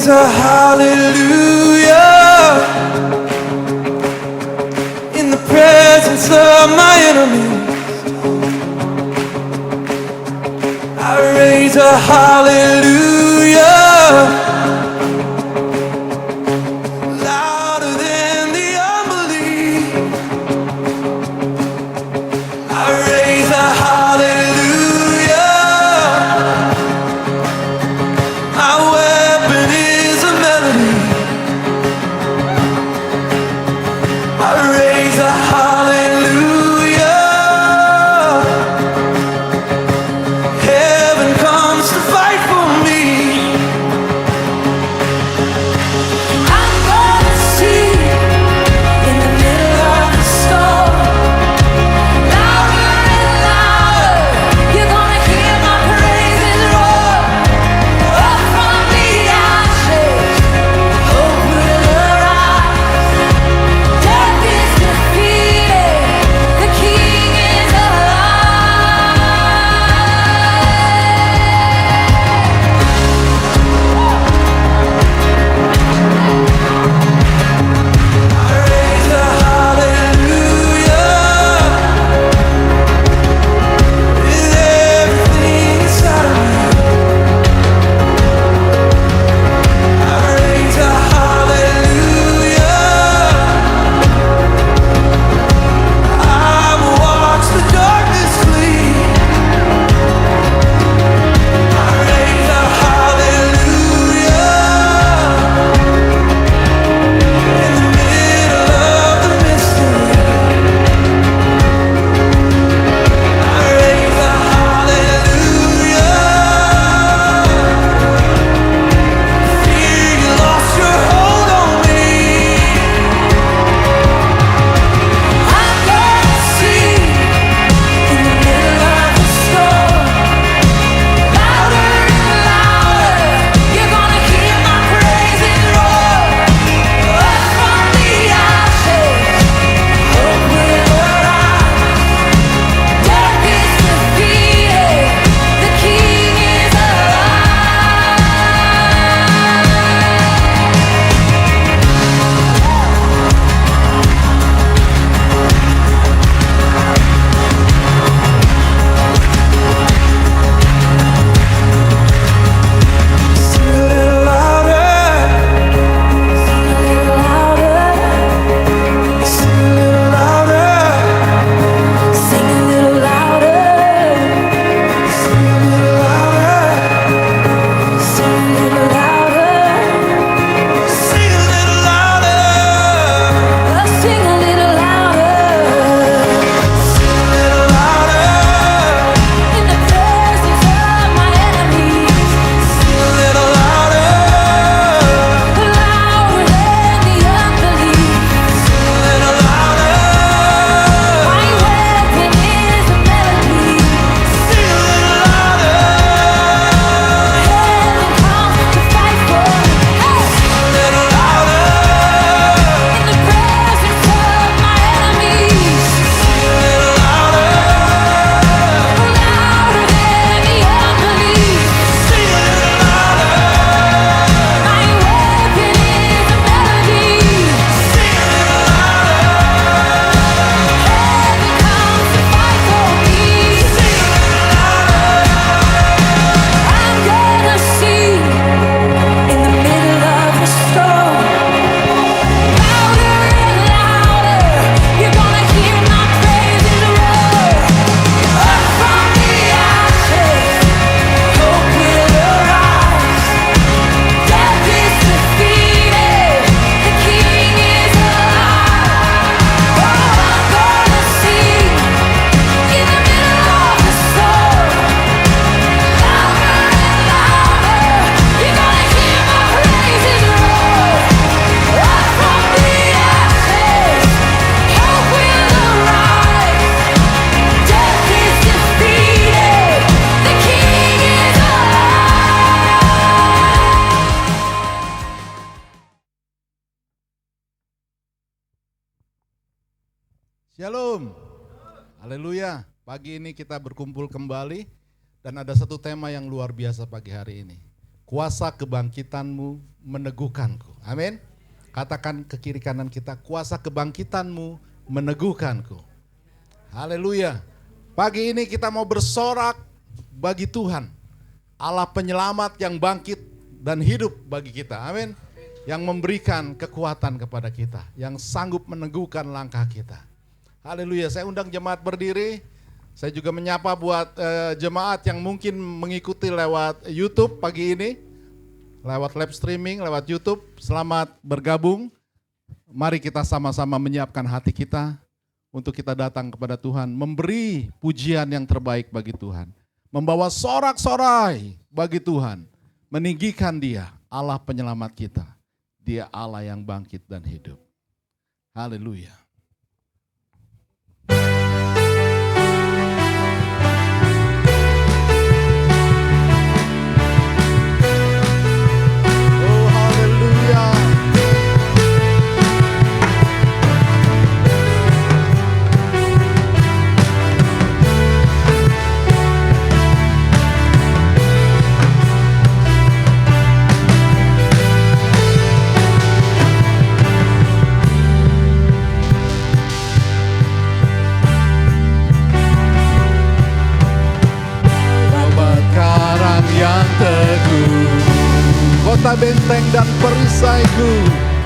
raise a hallelujah in the presence of my enemies. I raise a hallelujah louder than the unbelief. I raise a hallelujah. My weapon is a melody. I raise a hallelujah. Heaven comes to fight for me. I'm gonna see in the middle of the storm. Louder and louder, you're gonna hear my praises roar. Up from the ashes, hope will arise. Death is defeated, the King is alive. I raise a hallelujah with everything inside of me. I raise a hallelujah. I will watch the darkness flee. I raise a hallelujah in the middle of the mystery. I raise a hallelujah. Fear you lost your hold on me. I'm gonna see in the middle of the storm. Louder and louder, you're gonna hear my praises roar. Up from the ashes, hope will arise. Death is defeated, the King is alive. Sing a little louder, sing a little louder, sing a little louder, sing a little louder, sing a little louder, sing a little louder, sing a little louder, sing a little louder, sing a little louder in the presence of my enemies. Sing a little louder, louder than the unbelief. Sing a little louder, my weapon is a melody. Sing a little louder, heaven comes to fight for me. Sing a little louder in the presence of my enemies. Sing a little louder, louder than the unbelief. Sing a little louder, my weapon is a melody. Sing a little louder, heaven comes to fight for me. Sing a little louder, I'm gonna see in the middle of the storm. Louder and louder, you're gonna hear my praises roar. Up from the ashes, hope will arise. Death is defeated, the King is alive. Oh, I'm gonna see in the middle of the storm. Louder and louder, you're gonna hear my praises roar. Up from the ashes, hope will arise. Death is defeated, the King is alive. Shalom. Haleluya. Pagi ini kita berkumpul kembali dan ada satu tema yang luar biasa pagi hari ini. kuasa kebangkitanmu meneguhkanku. Amin. Katakan ke kiri kanan kita, kuasa kebangkitanmu meneguhkanku. Haleluya. Pagi ini kita mau bersorak bagi Tuhan, Allah penyelamat yang bangkit dan hidup bagi kita. Amin. Yang memberikan kekuatan kepada kita, yang sanggup meneguhkan langkah kita. Haleluya. Saya undang jemaat berdiri. Saya juga menyapa buat jemaat yang mungkin mengikuti lewat YouTube pagi ini, lewat live streaming, lewat YouTube. Selamat bergabung. Mari kita sama-sama menyiapkan hati kita untuk kita datang kepada Tuhan, memberi pujian yang terbaik bagi Tuhan, membawa sorak-sorai bagi Tuhan, meninggikan Dia, Allah penyelamat kita. Dia Allah yang bangkit dan hidup. Haleluya. Kota benteng dan perisaiku,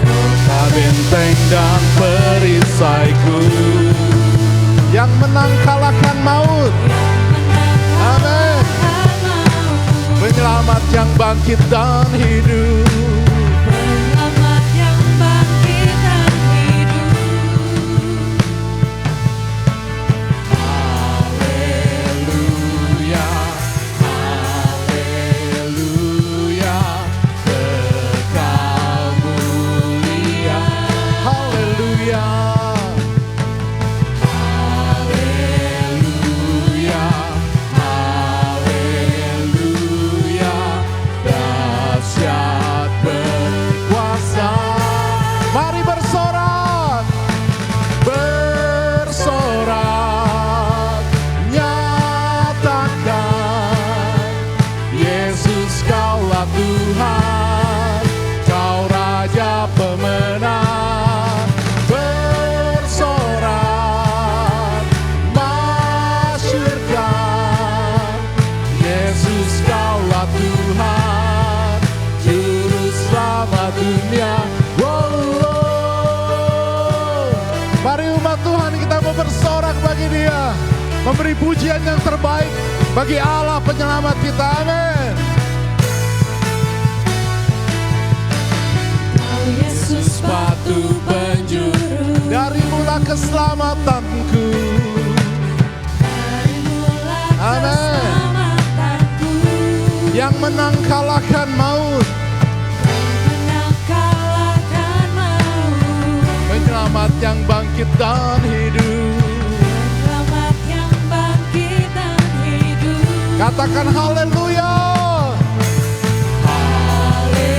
kota benteng dan perisaiku, yang menang kalahkan maut. Amin. Penyelamat yang bangkit dan hidup. Penyelamat yang bangkit dan hidup. Haleluya. Dia memberi pujian yang terbaik bagi Allah penyelamat kita. Amin. Kau Yesus batu penjuru, dari mula keselamatanku. dari mula Amin. keselamatanku, Yang menang kalahkan maut, yang menang kalahkan maut. penyelamat yang bangkit dan hidup. Katakan haleluya. Haleluya.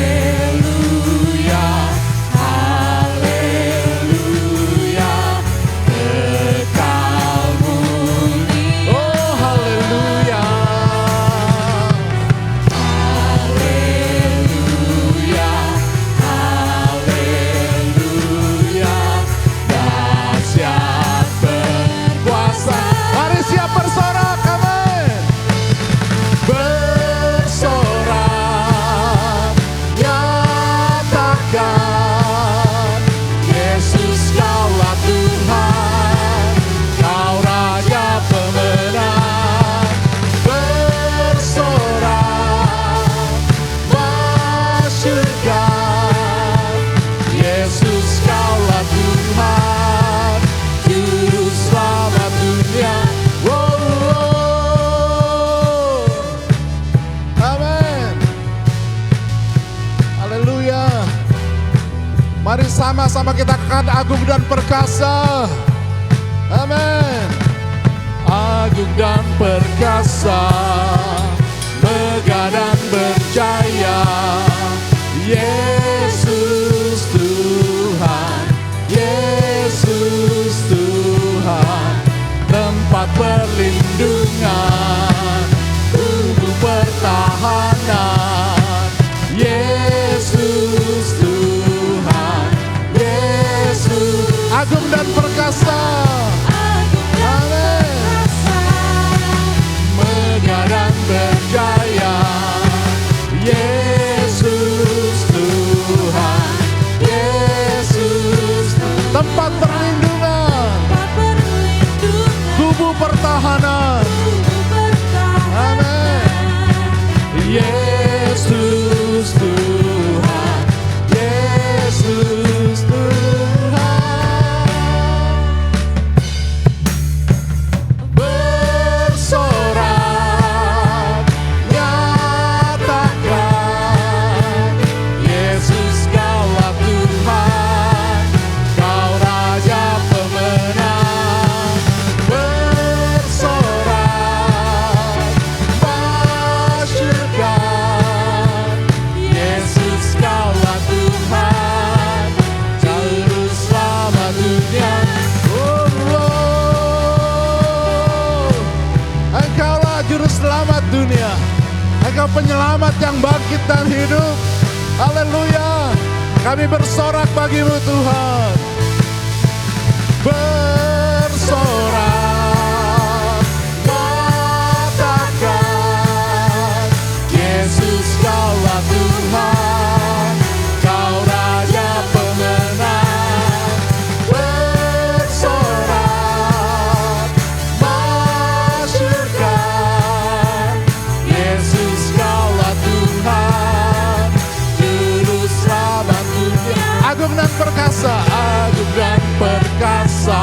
Haleluya. Kekal mulia. Oh haleluya. Haleluya. Haleluya. Dahsyat berkuasa. Mari siap bersorak. Mari sama-sama kita katakan agung dan perkasa. Amin. Agung dan perkasa, megah dan berjaya, Yesus Tuhan, Yesus Tuhan, tempat perlindungan, tubuh pertahanan, agung dan perkasa. Amin. Megah dan berjaya, Yesus Tuhan, Yesus tempat perlindungan, kubu pertahanan. Amin. Yesus Tuhan, Yesus Tuhan. Bersorak, nyatakan, Yesus Kaulah Tuhan, Kau Raja pemenang. Bersorak, masyurkan, Yesus Kaulah Tuhan, Juru Selamat dunia. Engkaulah Juru Selamat dunia, Engkau penyelamat yang bangkit dan hidup. Haleluya. Kami bersorak bagimu Tuhan. Bersorak, katakan, Yesus Kaulah Tuhan, Kau Raja pemenang. Bersorak, masyurkan, Yesus Kaulah Tuhan, Juru Selamat dunia. Agung dan perkasa, agung dan perkasa,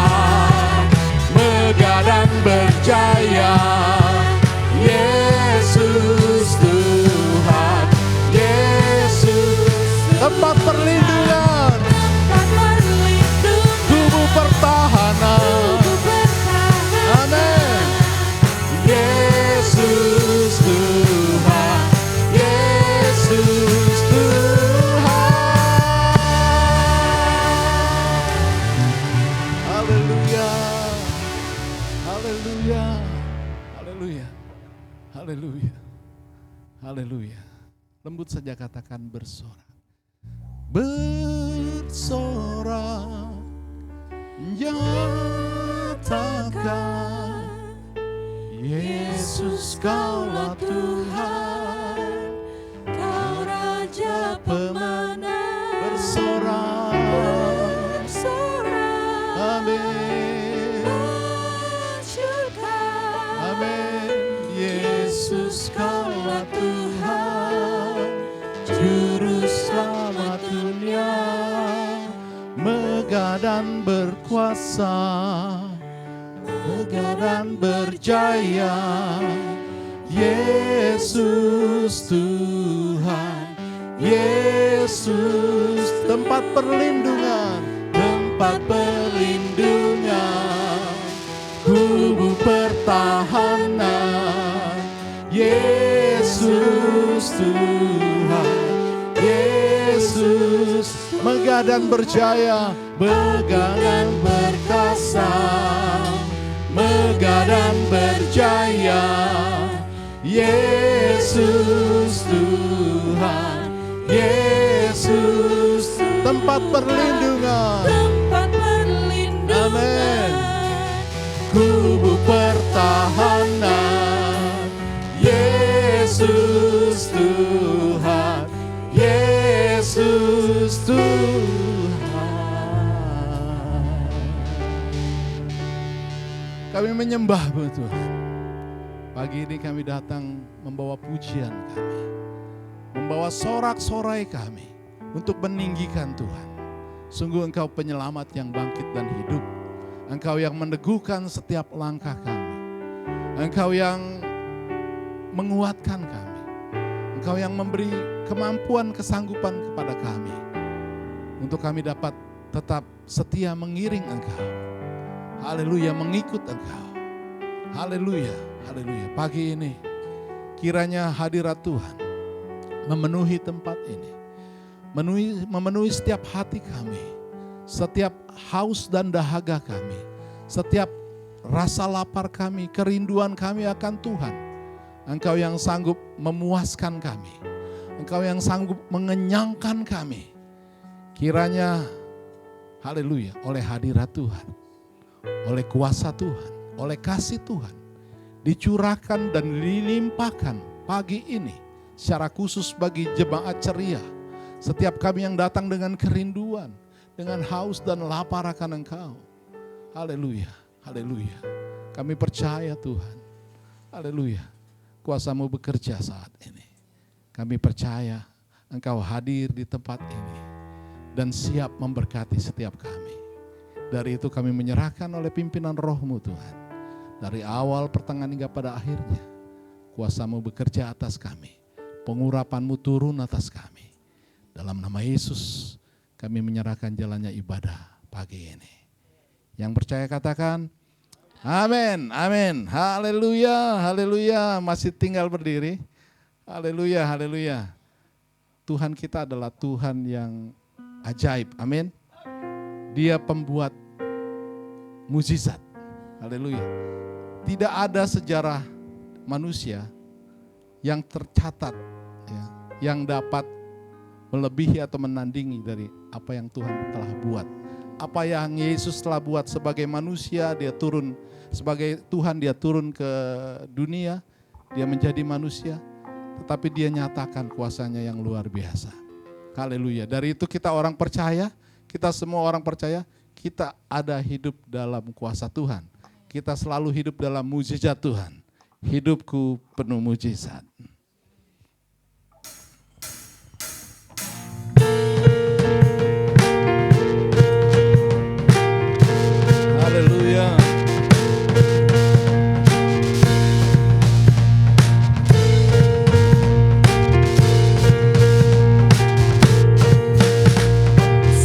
megah dan berjaya, Yesus Tuhan, Yesus tempat perlindungan, kubu pertahanan. Amin. Yesus Tuhan, Yesus Tuhan. Haleluya, haleluya, haleluya, haleluya, haleluya. Lembut saja katakan bersorak. Bersorak, nyatakan, Yesus Kaulah Tuhan, Kau Raja pemenang. bersorak. Bersorak, Amin, masyurkan, amin. Yesus Kaulah Tuhan, Juru Selamat dunia, megah dan berkuasa, megah dan berjaya, Yesus Tuhan, Yesus tempat perlindungan, tempat perlindungan, kubu pertahanan, Yesus Tuhan, Yesus megah dan berjaya, megah dan perkasa, megah dan berjaya, Yesus Tuhan, Yesus tempat perlindungan. tempat perlindungan. Amin. Kubu pertahanan, Yesus Tuhan, Yesus Tuhan. Kami menyembah-Mu Tuhan. Pagi ini kami datang membawa pujian kami, membawa sorak-sorai kami untuk meninggikan Tuhan. Sungguh Engkau penyelamat yang bangkit dan hidup. Engkau yang meneguhkan setiap langkah kami. Engkau yang menguatkan kami. Engkau yang memberi kemampuan, kesanggupan kepada kami. Untuk kami dapat tetap setia mengiring Engkau. Haleluya, mengikut Engkau. Haleluya, haleluya. Pagi ini kiranya hadirat Tuhan memenuhi tempat ini. Memenuhi setiap hati kami. Setiap haus dan dahaga kami. Setiap rasa lapar kami, kerinduan kami akan Tuhan. Engkau yang sanggup memuaskan kami. Engkau yang sanggup mengenyangkan kami. Kiranya Haleluya, oleh hadirat Tuhan, oleh kuasa Tuhan, oleh kasih Tuhan, dicurahkan dan dilimpahkan pagi ini secara khusus bagi jemaat ceria. Setiap kami yang datang dengan kerinduan, dengan haus dan lapar akan Engkau. Haleluya, haleluya. Kami percaya Tuhan, haleluya, kuasa-Mu bekerja saat ini. Kami percaya Engkau hadir di tempat ini dan siap memberkati setiap kami. Dari itu kami menyerahkan oleh pimpinan Roh-Mu Tuhan. Dari awal, pertengahan hingga pada akhirnya, kuasa-Mu bekerja atas kami. Pengurapan-Mu turun atas kami. Dalam nama Yesus, kami menyerahkan jalannya ibadah pagi ini. Yang percaya katakan, amin, amin, haleluya, haleluya. Masih tinggal berdiri, haleluya, haleluya. Tuhan kita adalah Tuhan yang ajaib, amin. Dia pembuat mukjizat, haleluya. Tidak ada sejarah manusia yang tercatat, ya, yang dapat melebihi atau menandingi dari apa yang Tuhan telah buat. Apa yang Yesus telah buat sebagai manusia, dia turun sebagai Tuhan, dia turun ke dunia, dia menjadi manusia, tetapi dia nyatakan kuasanya yang luar biasa. Haleluya. Dari itu kita orang percaya, kita semua orang percaya, kita ada hidup dalam kuasa Tuhan. Kita selalu hidup dalam mukjizat Tuhan. Hidupku penuh mukjizat. Haleluya.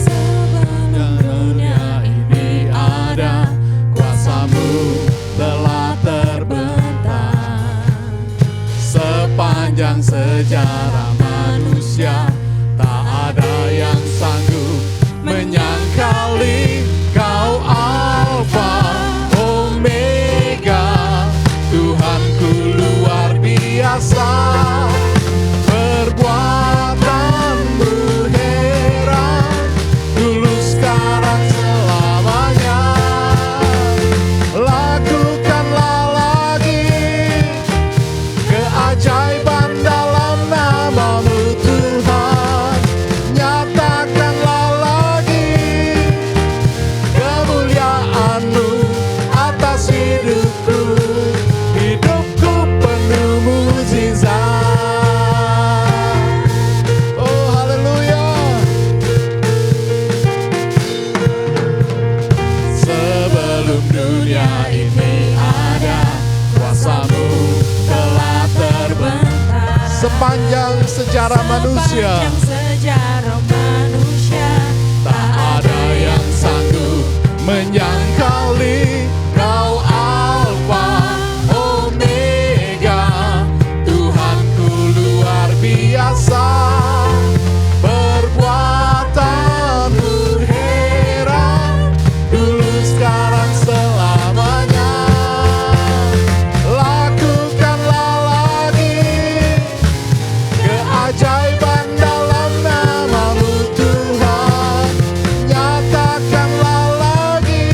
Sebelum dunia ini ada, kuasa-Mu telah terbentang. Sepanjang sejarah manusia, tak ada yang sanggup menyangkali Kau Alfa Omega. Tuhanku luar biasa, perbuatan-Mu heran, dulu sekarang selamanya. Lakukanlah lagi keajaiban dalam nama-Mu Tuhan. Nyatakanlah lagi kemuliaan-Mu atas hidupku. Hidupku penuh mukjizat. Oh haleluya. Sebelum dunia ini ada, kuasa-Mu telah terbentang. Sepanjang sejarah manusia, Sejarah manusia, tak ada yang sanggup menyangkali Kau Alfa Omega. Tuhanku luar biasa, perbuatan-Mu heran, dulu sekarang selamanya. Lakukanlah lagi keajaiban dalam nama-Mu Tuhan. Nyatakanlah lagi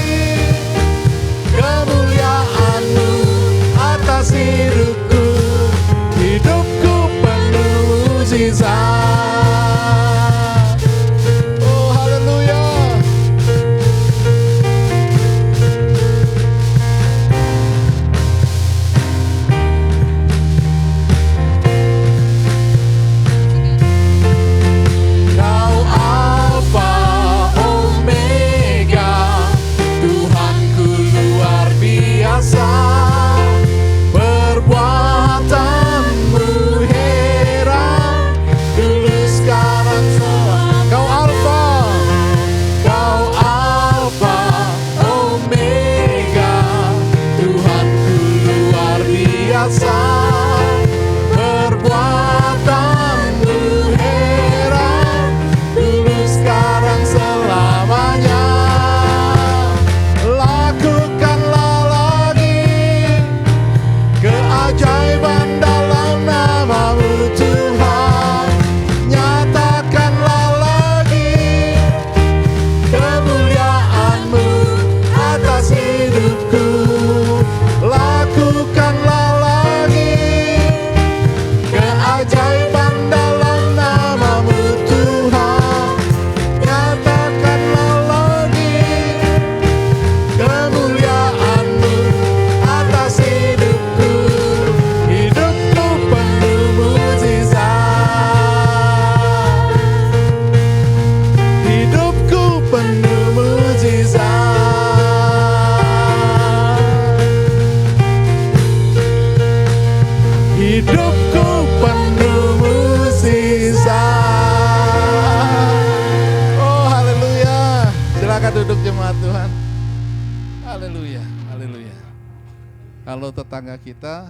hidupku. Lakukanlah lagi keajaiban dalam nama-Mu Tuhan. Nyatakanlah lagi kemuliaan-Mu atas hidupku. Hidupku penuh mujizat. Hidupku penuh mujizat. Hidupku penuh mujizat. Oh haleluya. Silakan duduk jemaat Tuhan. Haleluya, haleluya. Kalau tetangga kita,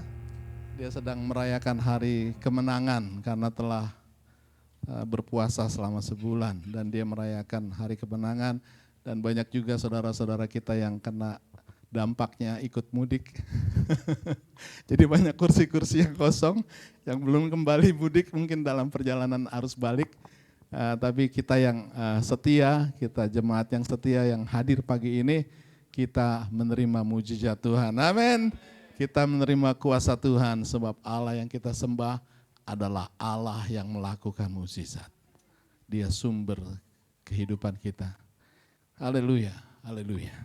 dia sedang merayakan hari kemenangan karena telah berpuasa selama sebulan, dan dia merayakan hari kemenangan, dan banyak juga saudara-saudara kita yang kena dampaknya ikut mudik. Jadi banyak kursi-kursi yang kosong, yang belum kembali mudik mungkin dalam perjalanan arus balik. Tapi kita yang setia, kita jemaat yang setia yang hadir pagi ini, kita menerima mujizat Tuhan. Amin. Kita menerima kuasa Tuhan sebab Allah yang kita sembah adalah Allah yang melakukan mujizat. Dia sumber kehidupan kita. Haleluya, haleluya.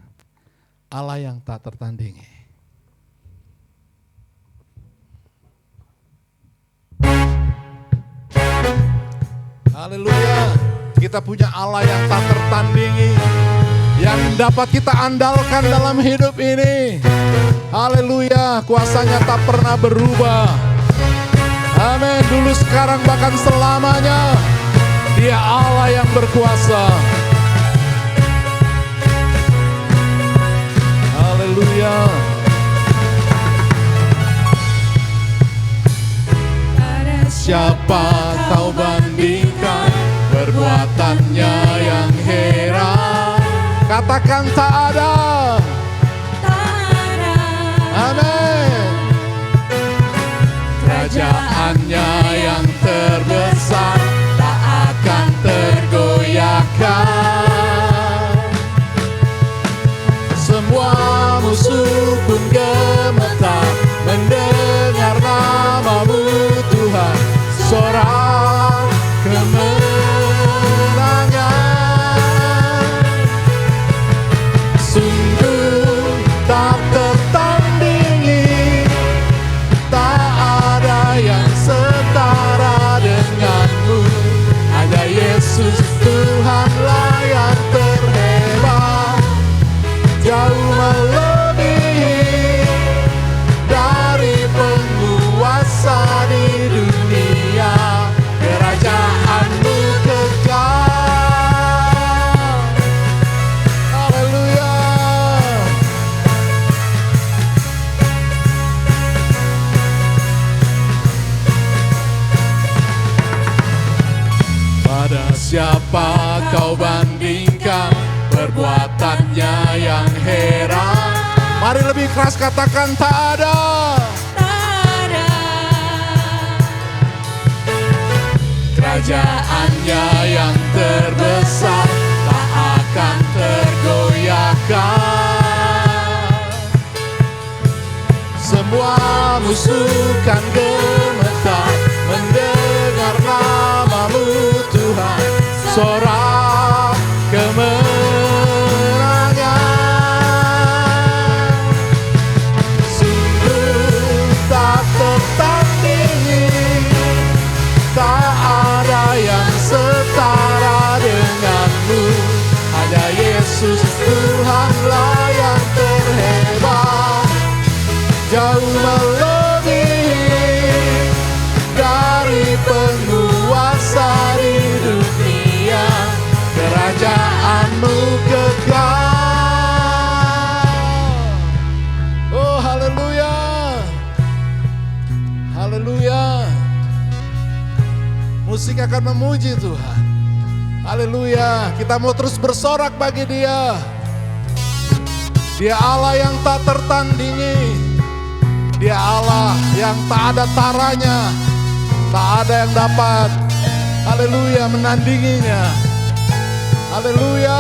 Allah yang tak tertandingi. Haleluya. Kita punya Allah yang tak tertandingi, yang dapat kita andalkan dalam hidup ini. Haleluya, kuasanya tak pernah berubah. Amin, dulu sekarang bahkan selamanya. Dia Allah yang berkuasa. Haleluya. Siapa kau bandingkan perbuatannya yang heran? Katakan tak ada. Amin. Kerajaannya yang terbesar tak akan tergoyahkan. Semua musuh pun gemetar mendengar nama-Mu Tuhan. Sorak kemenangan. Sungguh tak tertandingi, tak ada yang setara denganmu. Ada Yesus Tuhanlah yang terhebat, jauh melebihi dari penguasa di dunia. Kerajaan-Mu kekal. Haleluya. Pada siapa kau bandingkan perbuatannya yang heran? Mari lebih keras katakan tak ada. Kerajaannya yang terbesar tak akan tergoyahkan. Semua musuh kan gemetar mendengar nama-Mu Tuhan. Sorak kemenangan. Sungguh tak tertandingi, tak ada yang setara denganmu. Ada Yesus Tuhanlah yang terhebat, jauh melebihi dari penguasa di dunia. Kerajaan-Mu kekal. Oh haleluya. Haleluya. Musik akan memuji Tuhan. Haleluya. Kita mau terus bersorak bagi Dia. Dia Allah yang tak tertandingi. Dia Allah yang tak ada taranya. Tak ada yang dapat, haleluya, menandinginya. Haleluya.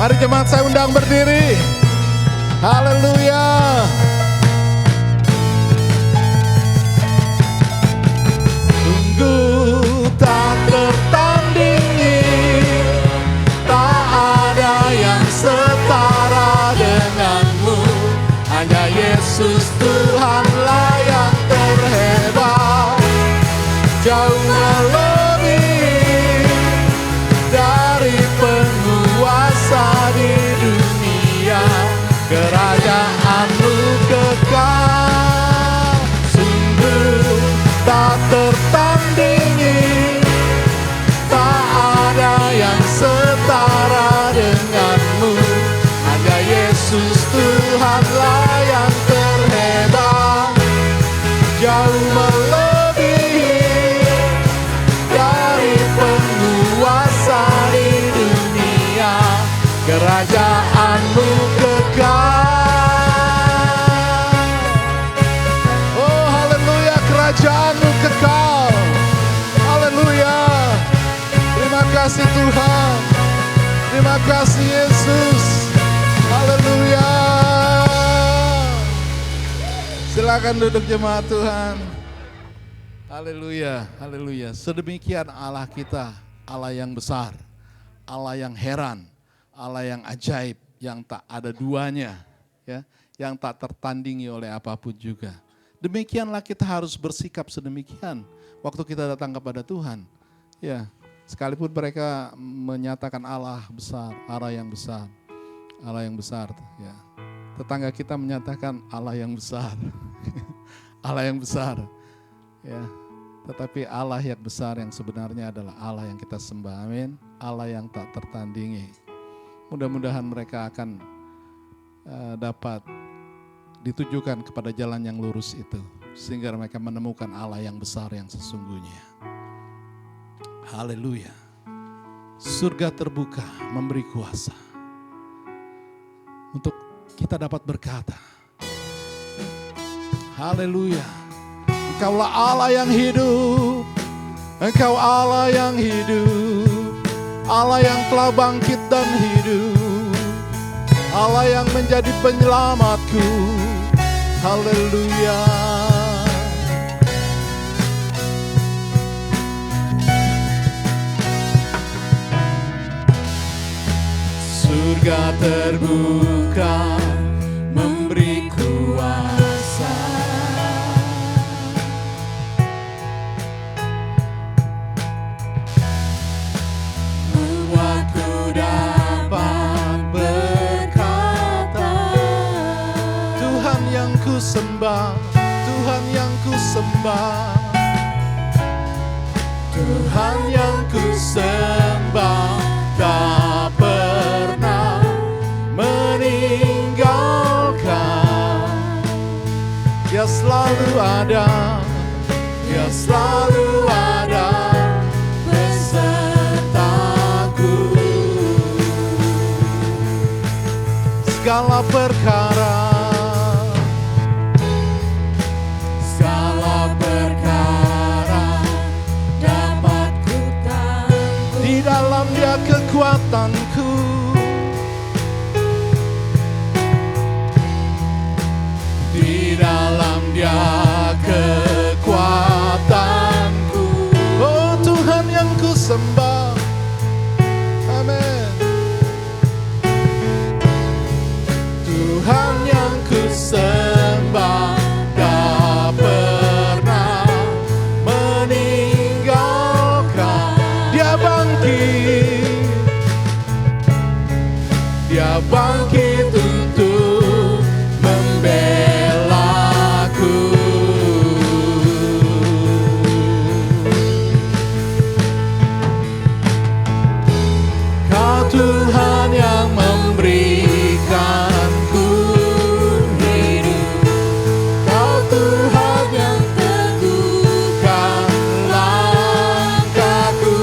Mari jemaat saya undang berdiri. Haleluya. Sungguh tak tertandingi, tak ada yang setara denganmu. Hanya Yesus Tuhanlah yang terhebat, jauh melebihi dari penguasa di dunia. Kerajaanmu kekal, sungguh tak tertandingi, tak ada yang setara denganmu. Hanya Yesus Tuhanlah yang terhebat, jauh melebihi dari penguasa di dunia. Kerajaanmu kekal. Oh haleluya, kerajaanmu kekal. Haleluya. Terima kasih Tuhan. Terima kasih Yesus. Haleluya. Silakan duduk jemaat Tuhan. Haleluya, haleluya. Sedemikian Allah kita, Allah yang besar, Allah yang heran, Allah yang ajaib, yang tak ada duanya, ya, yang tak tertandingi oleh apapun juga. Demikianlah kita harus bersikap sedemikian waktu kita datang kepada Tuhan. Ya, sekalipun mereka menyatakan Allah besar, Allah yang besar, Allah yang besar, ya. Tetangga kita menyatakan Allah yang besar, Allah yang besar, ya. Tetapi Allah yang besar yang sebenarnya adalah Allah yang kita sembah, amin. Allah yang tak tertandingi. Mudah-mudahan mereka akan dapat ditujukan kepada jalan yang lurus itu, sehingga mereka menemukan Allah yang besar yang sesungguhnya. Haleluya. Surga terbuka memberi kuasa untuk kita dapat berkata, haleluya. Engkaulah Allah yang hidup, Engkau Allah yang hidup, Allah yang telah bangkit dan hidup, Allah yang menjadi penyelamatku. Haleluya. Surga terbuka memberi kuasa, membuatku dapat berkata, Tuhan yang ku sembah, Tuhan yang ku sembah, Tuhan yang ku sembah tak pernah meninggalkan. Dia selalu ada, Dia selalu ada besertaku. Segala perkara, segala perkara dapat ku tangguh di dalam Dia kekuatanku. Di dalam Dia kekuatanku. Oh Tuhan yang ku sembah, amin. Tuhan yang ku sembah tak pernah meninggalkan. Dia bangkit, Dia bangkit untuk membelaku. Kau Tuhan yang memberikanku hidup, Kau Tuhan yang teguhkan langkahku,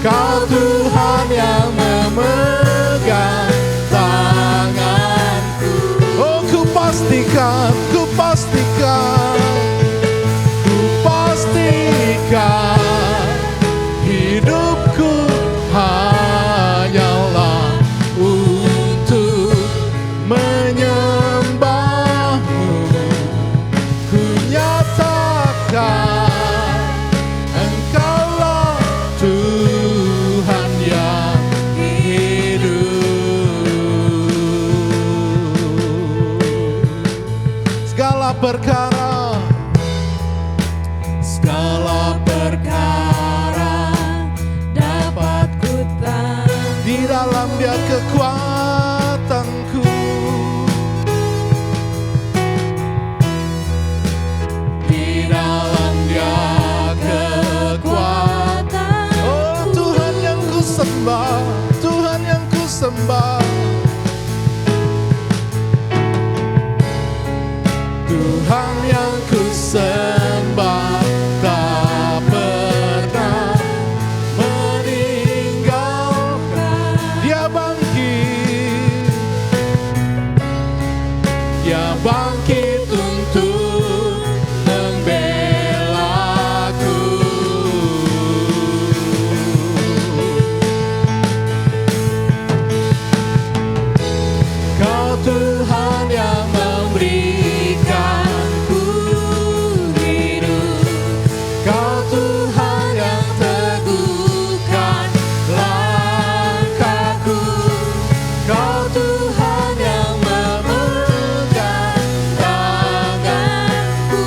Kau Tuhan yang memegang tanganku. Oh ku pastikan, ku pastikan, ku pastikan hidupku hanyalah Dia kekuatanku. Di dalam Dia kekuatan. Oh Tuhan yang ku sembah, Tuhan yang ku sembah. Tuhan yang ku sembah tak pernah meninggalkan. Dia bangkit, Dia bangkit untuk membelaku. Kau Tuhan yang memberikanku hidup. Kau Tuhan yang teguhkan langkahku. Kau Tuhan yang memegang tanganku.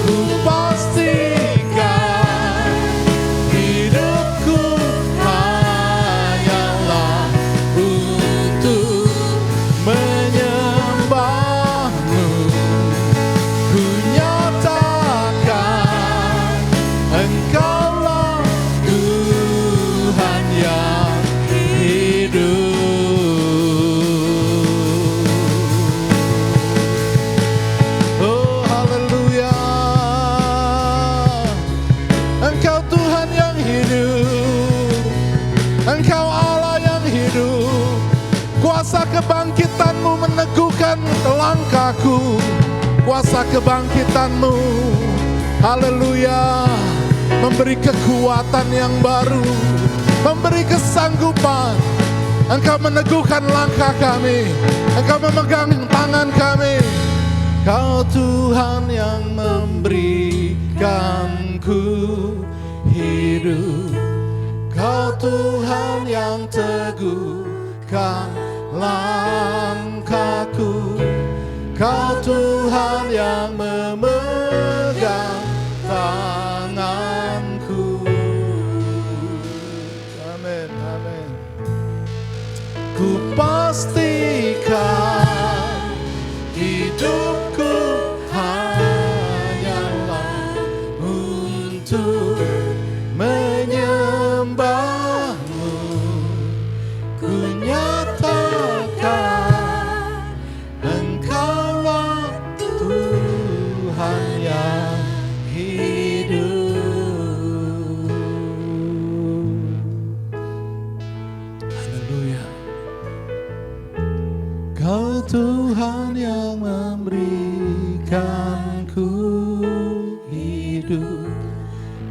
Ku pastikan hidupku hanyalah untuk menyembahmu. Ku nyatakan Engkaulah Tuhan yang hidup. Oh haleluya, Engkau Tuhan yang hidup, Engkau Allah yang hidup. Kuasa kebangkitan-Mu meneguhkan langkahku. Kuasa kebangkitan-Mu, haleluya, memberi kekuatan yang baru, memberi kesanggupan. Engkau meneguhkan langkah kami, Engkau memegang tangan kami. Kau Tuhan yang memberikanku hidup. Kau Tuhan yang teguhkan langkahku. Kau Tuhan yang memegang tanganku. Amin, amin. Ku pastikan hidupku hanyalah untuk menyembahmu. Ku nyatakan Engkaulah Tuhan yang hidup. Haleluya. Kau Tuhan yang memberikanku hidup.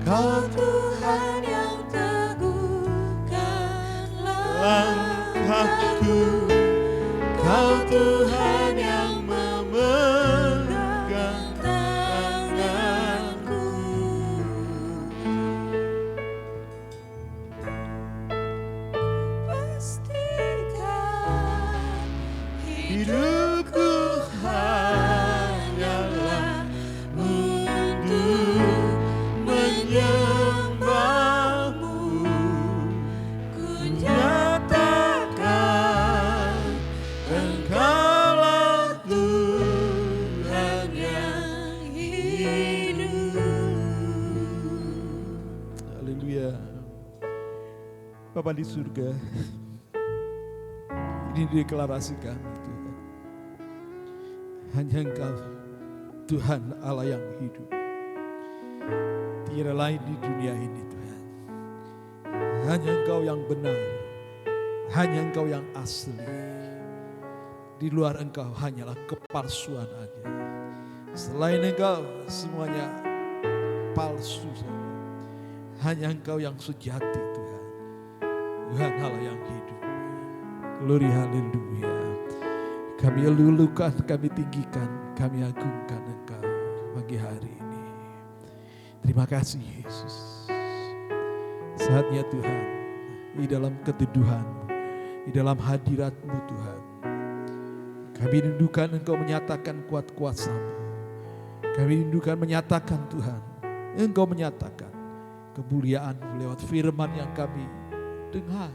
Kau Tuhan yang teguhkan langkahku. Kau Tuhan yang memegang tanganku. pastikan Hidupku hanyalah untuk menyembahmu. ku Nyatakan Engkaulah Tuhan yang hidup. Haleluya. Bapa di surga, ini deklarasikan Tuhan. Hanya Engkau Tuhan Allah yang hidup. Tiada lain di dunia ini Tuhan. Hanya Engkau yang benar. Hanya Engkau yang asli. Di luar Engkau hanyalah kepalsuan aja. Selain Engkau semuanya palsu saja. Hanya Engkau yang sejati Tuhan. Tuhan Allah yang hidup. Glory haleluya. Kami lulukan, kami tinggikan, kami agungkan Engkau pagi hari ini. Terima kasih Yesus. Saatnya Tuhan, di dalam keteduhan, di dalam hadirat-Mu Tuhan. Kami rindukan Engkau menyatakan kuat kuasa-Mu. Kami rindukan menyatakan Tuhan, Engkau menyatakan kemuliaan lewat firman yang kami dengar Tuhan.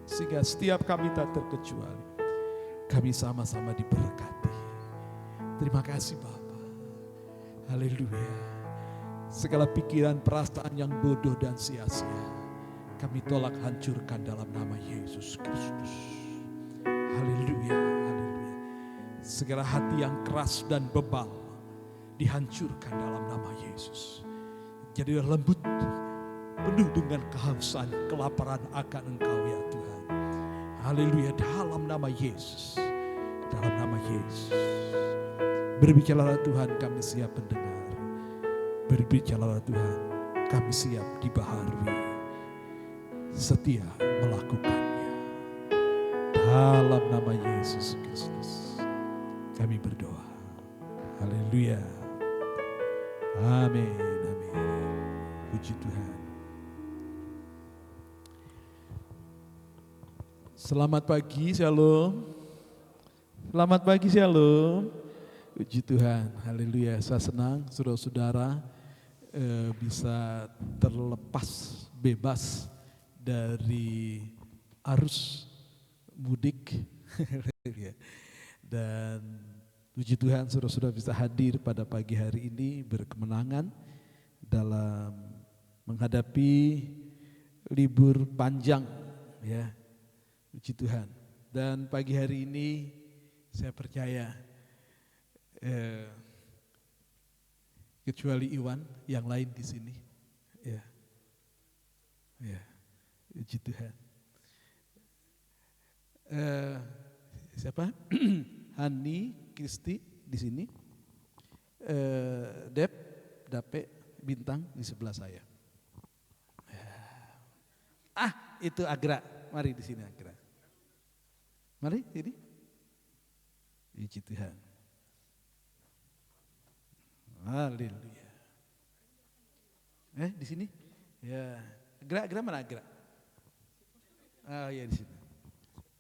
Sehingga setiap kami tak terkecuali, kami sama-sama diberkati. Terima kasih Bapa. Haleluya. Segala pikiran perasaan yang bodoh dan sia-sia, kami tolak hancurkan dalam nama Yesus Kristus. Haleluya, haleluya. Segala hati yang keras dan bebal dihancurkan dalam nama Yesus. Jadi lembut, penuh dengan kehausan, kelaparan akan Engkau ya Tuhan. Haleluya, dalam nama Yesus. Dalam nama Yesus. Berbicaralah Tuhan, kami siap mendengar. Berbicaralah Tuhan, kami siap dibaharui. Setia melakukannya. Dalam nama Yesus Kristus kami berdoa. Haleluya. Amin, amin. Puji Tuhan. Selamat pagi, shalom. Selamat pagi, shalom. Puji Tuhan, haleluya. Saya senang saudara-saudara bisa terlepas bebas dari arus mudik. Dan puji Tuhan saudara-saudara bisa hadir pada pagi hari ini berkemenangan dalam menghadapi libur panjang ya. Puji Tuhan. Dan pagi hari ini saya percaya kecuali Iwan yang lain di sini. Ya. Ya. Puji Tuhan. Siapa? Hani, Kristi di sini. Dep, Dape, Bintang di sebelah saya. Itu Agra. Mari di sini Agra. Mari sini. Puji Tuhan. Haleluya. Di sini? Ya. Agra mana Agra? Oh ya di sini.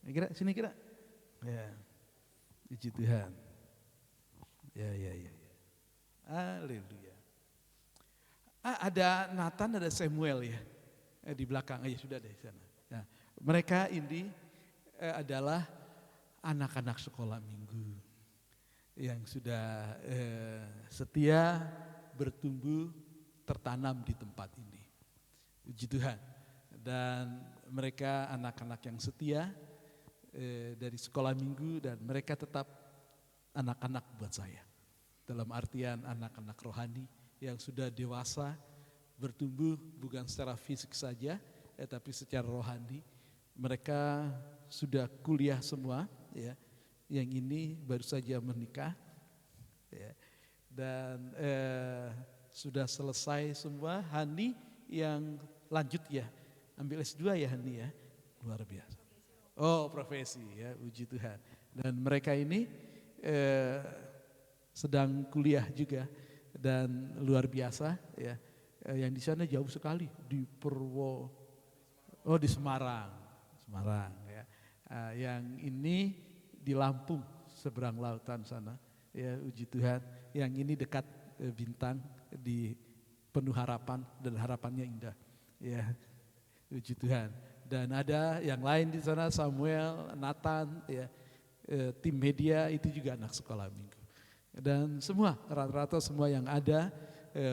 Agra sini Agra. Ya. Puji Tuhan. Ya. Haleluya. Ada Nathan, ada Samuel ya. Di belakang. Ya sudah deh sana. Nah, mereka ini adalah anak-anak sekolah minggu yang sudah setia bertumbuh tertanam di tempat ini. Puji Tuhan. Dan mereka anak-anak yang setia dari sekolah minggu dan mereka tetap anak-anak buat saya. Dalam artian anak-anak rohani yang sudah dewasa bertumbuh bukan secara fisik saja tapi secara rohani. Mereka sudah kuliah semua ya. Yang ini baru saja menikah ya. Dan sudah selesai semua. Hani yang lanjut ya, ambil S2 ya Hani ya, luar biasa. Oh profesi ya, puji Tuhan. Dan mereka ini sedang kuliah juga dan luar biasa ya. Yang di sana jauh sekali di di Semarang ya. Yang ini di Lampung seberang lautan sana ya, puji Tuhan. Yang ini dekat Bintang di Penuh Harapan dan harapannya indah ya, puji Tuhan. Dan ada yang lain di sana Samuel, Nathan ya, tim media itu juga anak sekolah minggu. Dan semua rata-rata semua yang ada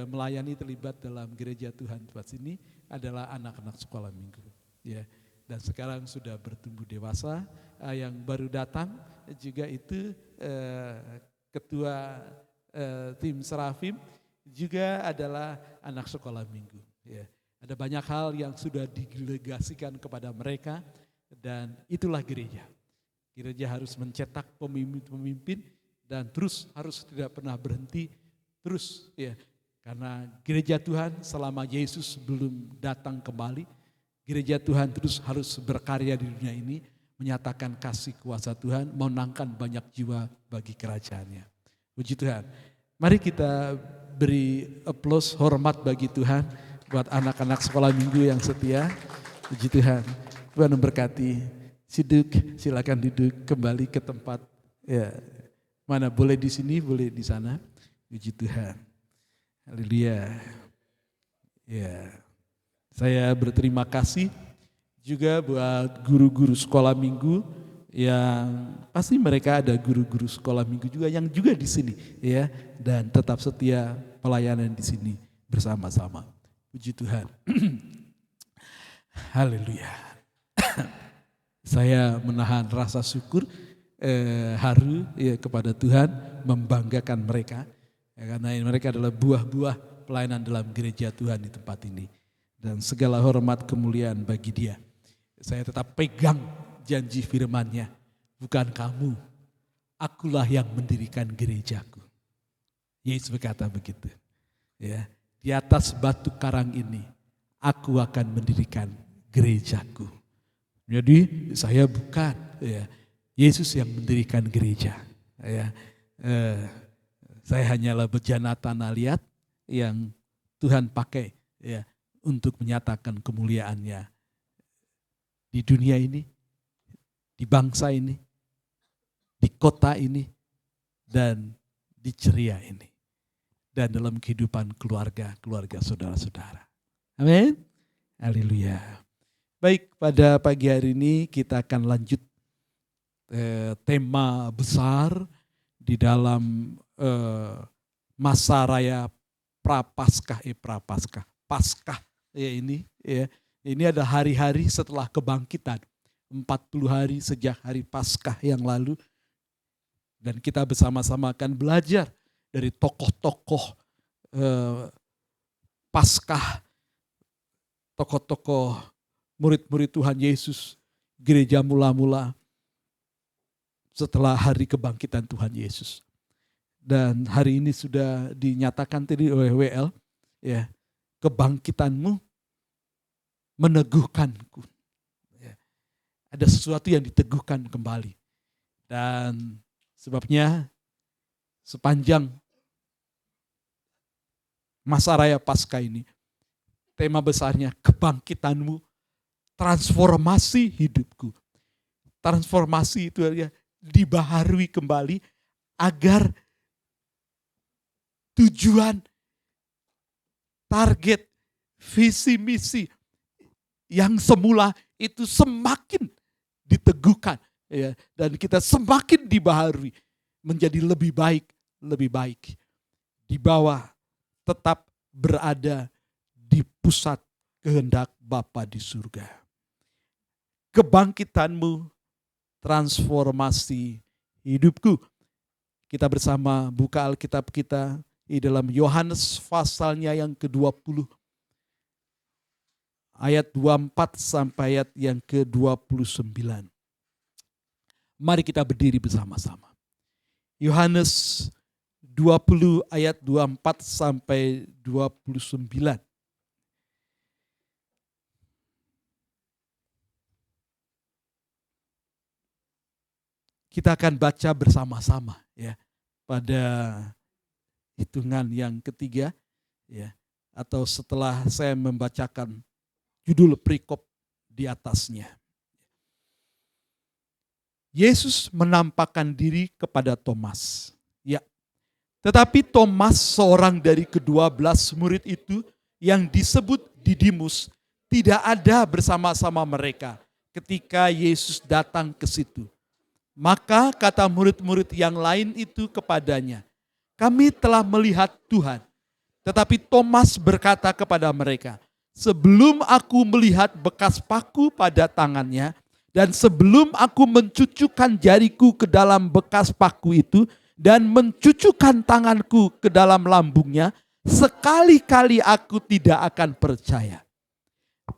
melayani terlibat dalam gereja Tuhan tempat sini adalah anak-anak sekolah minggu ya. Dan sekarang sudah bertumbuh dewasa. Yang baru datang juga itu ketua tim Serafim juga adalah anak sekolah minggu ya. Ada banyak hal yang sudah didelegasikan kepada mereka dan itulah gereja. Gereja harus mencetak pemimpin-pemimpin dan terus harus tidak pernah berhenti terus ya. Karena gereja Tuhan selama Yesus belum datang kembali, gereja Tuhan terus harus berkarya di dunia ini, menyatakan kasih kuasa Tuhan, memenangkan banyak jiwa bagi kerajaannya. Puji Tuhan. Mari kita beri aplaus hormat bagi Tuhan buat anak-anak sekolah minggu yang setia. Puji Tuhan. Tuhan memberkati. Silakan duduk kembali ke tempat. Ya, mana boleh di sini, boleh di sana. Puji Tuhan. Haleluya. Ya. Saya berterima kasih juga buat guru-guru sekolah minggu yang pasti mereka ada guru-guru sekolah minggu juga yang juga di sini ya, dan tetap setia pelayanan di sini bersama-sama. Puji Tuhan. Haleluya. Saya menahan rasa syukur haru ya, kepada Tuhan, membanggakan mereka ya, karena mereka adalah buah-buah pelayanan dalam gereja Tuhan di tempat ini, dan segala hormat kemuliaan bagi Dia. Saya tetap pegang janji firman-Nya, bukan kamu, akulah yang mendirikan gerejaku. Yesus berkata begitu. Ya, di atas batu karang ini aku akan mendirikan gerejaku. Jadi saya bukan, ya, Yesus yang mendirikan gereja. Ya, saya hanyalah bejana tanah liat yang Tuhan pakai ya untuk menyatakan kemuliaan-Nya di dunia ini, di bangsa ini, di kota ini, dan di ceria ini, dan dalam kehidupan keluarga saudara-saudara. Amin. Haleluya. Baik, pada pagi hari ini kita akan lanjut tema besar di dalam masa raya Prapaskah, Paskah ya ini ya. Ini ada hari-hari setelah kebangkitan, 40 hari sejak hari Paskah yang lalu. Dan kita bersama-sama akan belajar dari tokoh-tokoh Paskah, tokoh-tokoh murid-murid Tuhan Yesus, gereja mula-mula setelah hari kebangkitan Tuhan Yesus. Dan hari ini sudah dinyatakan tadi oleh WL, ya, kebangkitanmu meneguhkanku. Ya, ada sesuatu yang diteguhkan kembali. Dan sebabnya sepanjang masa raya Paskah ini, tema besarnya kebangkitanmu, transformasi hidupku. Transformasi itu ya, dibaharui kembali agar tujuan, target, visi, misi yang semula itu semakin diteguhkan ya, dan kita semakin dibaharui menjadi lebih baik, di bawah tetap berada di pusat kehendak Bapa di surga. Kebangkitanmu, transformasi hidupku. Kita bersama buka Alkitab kita di dalam Yohanes pasalnya yang ke-20. Ayat 24 sampai ayat yang ke-29. Mari kita berdiri bersama-sama. Yohanes 20 ayat 24 sampai 29. Kita akan baca bersama-sama ya pada hitungan yang ketiga ya, atau setelah saya membacakan judul perikop di atasnya. Yesus menampakkan diri kepada Thomas. Ya. Tetapi Thomas, seorang dari ke-12 murid itu yang disebut Didimus, tidak ada bersama-sama mereka ketika Yesus datang ke situ. Maka kata murid-murid yang lain itu kepadanya, "Kami telah melihat Tuhan." Tetapi Thomas berkata kepada mereka, "Sebelum aku melihat bekas paku pada tangannya, dan sebelum aku mencucukkan jariku ke dalam bekas paku itu, dan mencucukkan tanganku ke dalam lambungnya, sekali-kali aku tidak akan percaya."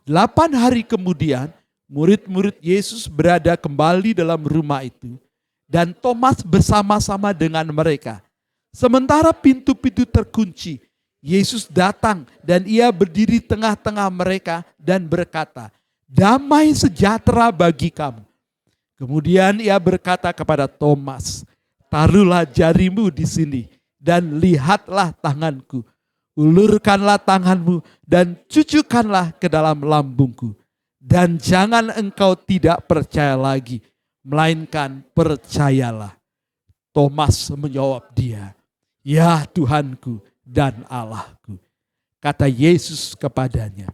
8 hari kemudian, murid-murid Yesus berada kembali dalam rumah itu, dan Thomas bersama-sama dengan mereka. Sementara pintu-pintu terkunci, Yesus datang dan ia berdiri tengah-tengah mereka dan berkata, "Damai sejahtera bagi kamu." Kemudian ia berkata kepada Thomas, "Taruhlah jarimu di sini dan lihatlah tanganku. Ulurkanlah tanganmu dan cucukkanlah ke dalam lambungku. Dan jangan engkau tidak percaya lagi, melainkan percayalah." Thomas menjawab dia, "Ya Tuhanku dan Allahku." Kata Yesus kepadanya,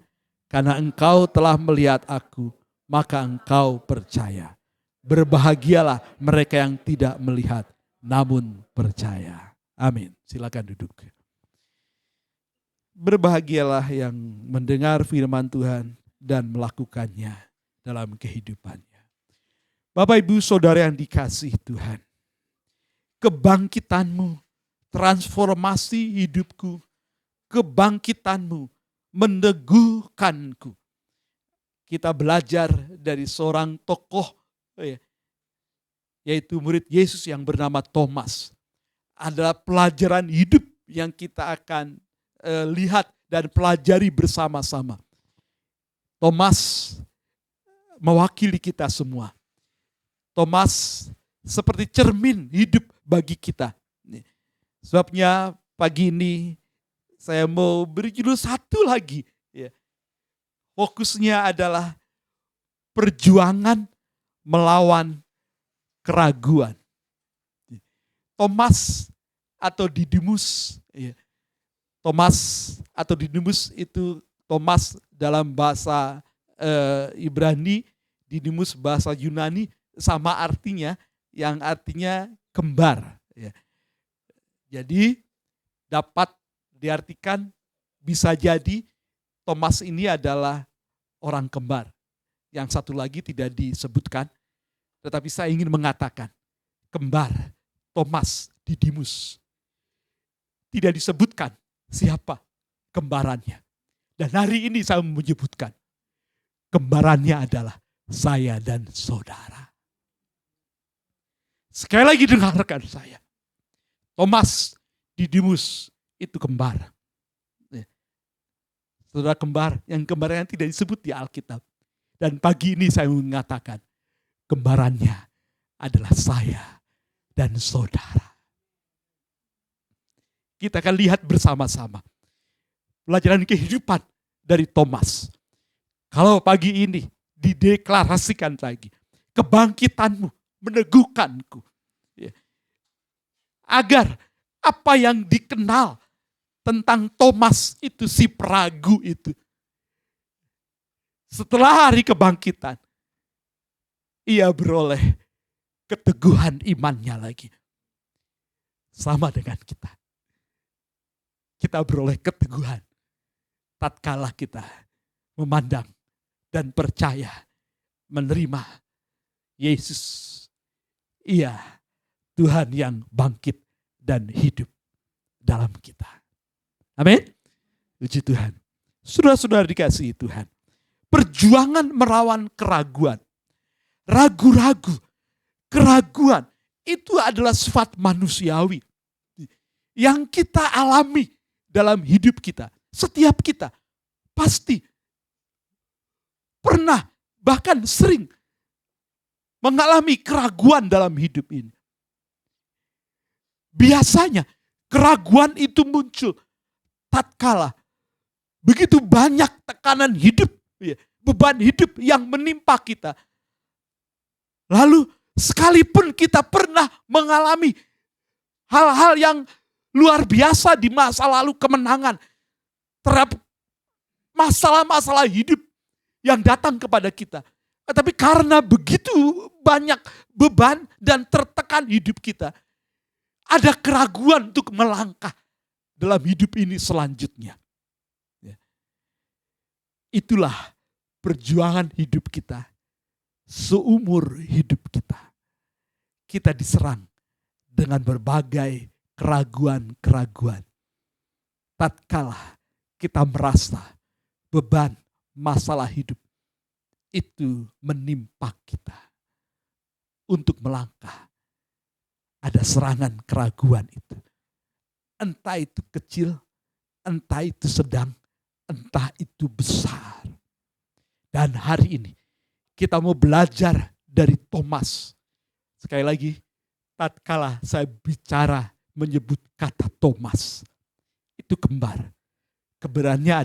Karena engkau telah melihat aku, maka engkau percaya. Berbahagialah mereka yang tidak melihat, namun percaya. Amin. Silakan duduk. Berbahagialah yang mendengar firman Tuhan dan melakukannya dalam kehidupannya. Bapak Ibu Saudara yang dikasihi Tuhan, kebangkitanmu, transformasi hidupku, kebangkitanmu meneguhkanku. Kita belajar dari seorang tokoh, yaitu murid Yesus yang bernama Thomas. Adalah pelajaran hidup yang kita akan lihat dan pelajari bersama-sama. Thomas mewakili kita semua. Thomas seperti cermin hidup bagi kita. Sebabnya pagi ini saya mau beri judul satu lagi. Fokusnya adalah perjuangan melawan keraguan. Thomas atau Didimus. Thomas atau Didimus itu Thomas dalam bahasa Ibrani, Didimus bahasa Yunani sama artinya, yang artinya kembar. Jadi dapat diartikan bisa jadi Thomas ini adalah orang kembar. Yang satu lagi tidak disebutkan, tetapi saya ingin mengatakan kembar Thomas Didimus. Tidak disebutkan siapa kembarannya. Dan hari ini saya menyebutkan kembarannya adalah saya dan saudara. Sekali lagi dengarkan saya. Thomas Didimus itu kembar. Saudara kembar, yang kembarannya tidak disebut di Alkitab. Dan pagi ini saya mengatakan kembarannya adalah saya dan saudara. Kita akan lihat bersama-sama pelajaran kehidupan dari Thomas. Kalau pagi ini dideklarasikan lagi, kebangkitanmu meneguhkanku. Agar apa yang dikenal tentang Thomas itu, si peragu itu, setelah hari kebangkitan, ia beroleh keteguhan imannya lagi. Sama dengan kita. Kita beroleh keteguhan tatkala kita memandang dan percaya menerima Yesus. Ia Tuhan yang bangkit dan hidup dalam kita. Amin. Puji Tuhan. Saudara-saudara dikasihi Tuhan. Perjuangan melawan keraguan. Ragu-ragu, keraguan itu adalah sifat manusiawi yang kita alami dalam hidup kita. Setiap kita pasti pernah bahkan sering mengalami keraguan dalam hidup ini. Biasanya keraguan itu muncul tatkala begitu banyak tekanan hidup, beban hidup yang menimpa kita. Lalu sekalipun kita pernah mengalami hal-hal yang luar biasa di masa lalu, kemenangan terhadap masalah-masalah hidup yang datang kepada kita. Tetapi karena begitu banyak beban dan tertekan hidup kita, ada keraguan untuk melangkah dalam hidup ini selanjutnya. Itulah perjuangan hidup kita. Seumur hidup kita. Kita diserang dengan berbagai keraguan-keraguan. Tatkala kita merasa beban masalah hidup itu menimpa kita. Untuk melangkah. Ada serangan keraguan itu. Entah itu kecil, entah itu sedang, entah itu besar. Dan hari ini kita mau belajar dari Thomas. Sekali lagi, tatkala saya bicara menyebut kata Thomas, itu kembar. Kembarannya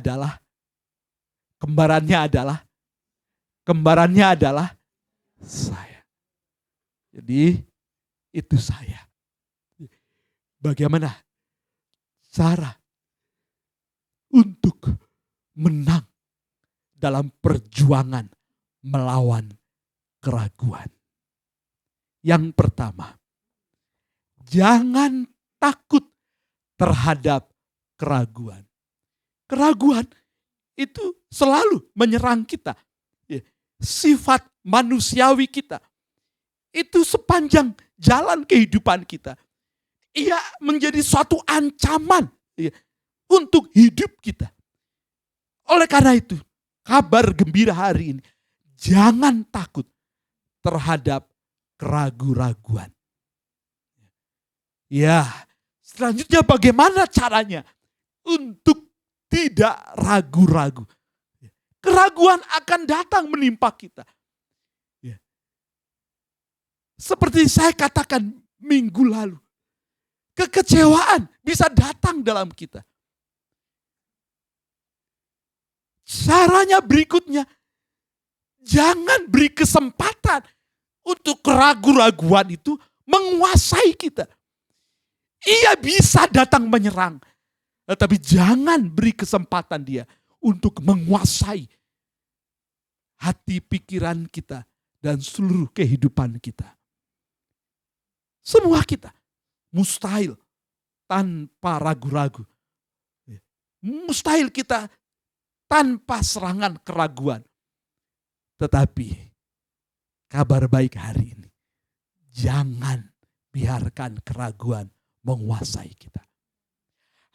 adalah saya. Jadi itu saya. Bagaimana cara untuk menang dalam perjuangan melawan keraguan. Yang pertama, jangan takut terhadap keraguan. Keraguan itu selalu menyerang kita. Sifat manusiawi kita. Itu sepanjang jalan kehidupan kita. Ia menjadi suatu ancaman untuk hidup kita. Oleh karena itu, kabar gembira hari ini, jangan takut terhadap keraguan-raguan. Ya, selanjutnya bagaimana caranya untuk tidak ragu-ragu? Keraguan akan datang menimpa kita. Seperti saya katakan minggu lalu, kekecewaan bisa datang dalam kita. Caranya berikutnya, jangan beri kesempatan untuk keraguan-raguan itu menguasai kita. Ia bisa datang menyerang, tetapi jangan beri kesempatan dia untuk menguasai hati pikiran kita dan seluruh kehidupan kita. Semua kita mustahil tanpa ragu-ragu. Mustahil kita tanpa serangan keraguan. Tetapi kabar baik hari ini, jangan biarkan keraguan menguasai kita.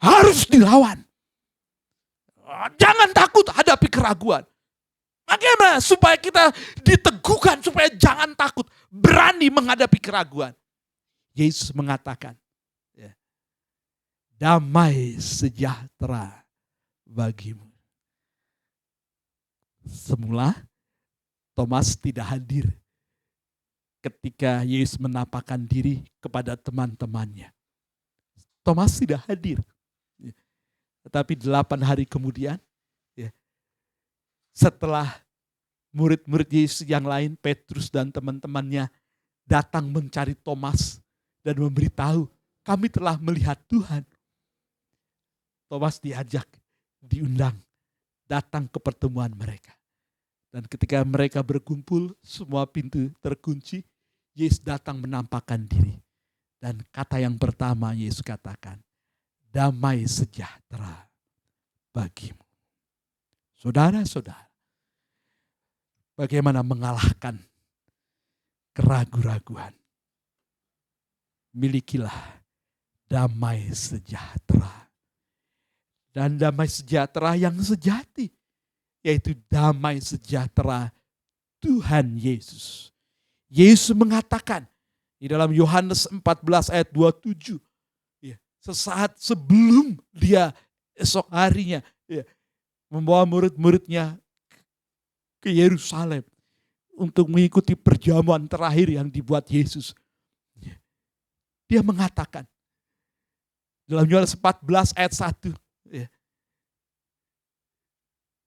Harus dilawan. Jangan takut hadapi keraguan. Bagaimana supaya kita diteguhkan, supaya jangan takut, berani menghadapi keraguan. Yesus mengatakan, damai sejahtera bagimu. Semula Thomas tidak hadir ketika Yesus menampakkan diri kepada teman-temannya. Thomas tidak hadir. Tetapi 8 hari kemudian, setelah murid-murid Yesus yang lain, Petrus dan teman-temannya datang mencari Thomas dan memberitahu, kami telah melihat Tuhan. Thomas diundang, datang ke pertemuan mereka. Dan ketika mereka berkumpul, semua pintu terkunci, Yesus datang menampakkan diri. Dan kata yang pertama Yesus katakan, damai sejahtera bagimu. Saudara-saudara, bagaimana mengalahkan keraguan-raguan? Milikilah damai sejahtera. Dan damai sejahtera yang sejati, yaitu damai sejahtera Tuhan Yesus. Yesus mengatakan di dalam Yohanes 14 ayat 27, sesaat sebelum dia esok harinya membawa murid-muridnya ke Yerusalem untuk mengikuti perjamuan terakhir yang dibuat Yesus. Dia mengatakan dalam Yohanes 14 ayat 1,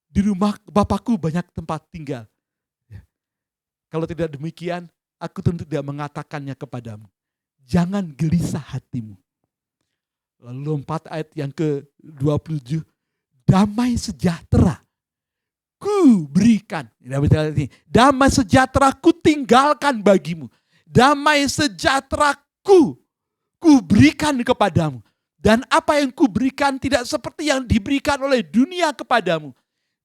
di rumah Bapakku banyak tempat tinggal. Kalau tidak demikian, aku tentu tidak mengatakannya kepadamu. Jangan gelisah hatimu. Lalu lompat ayat yang ke-27, damai sejahtera ku berikan. Damai sejahtera ku tinggalkan bagimu. Damai sejahtera ku berikan kepadamu. Dan apa yang ku berikan tidak seperti yang diberikan oleh dunia kepadamu.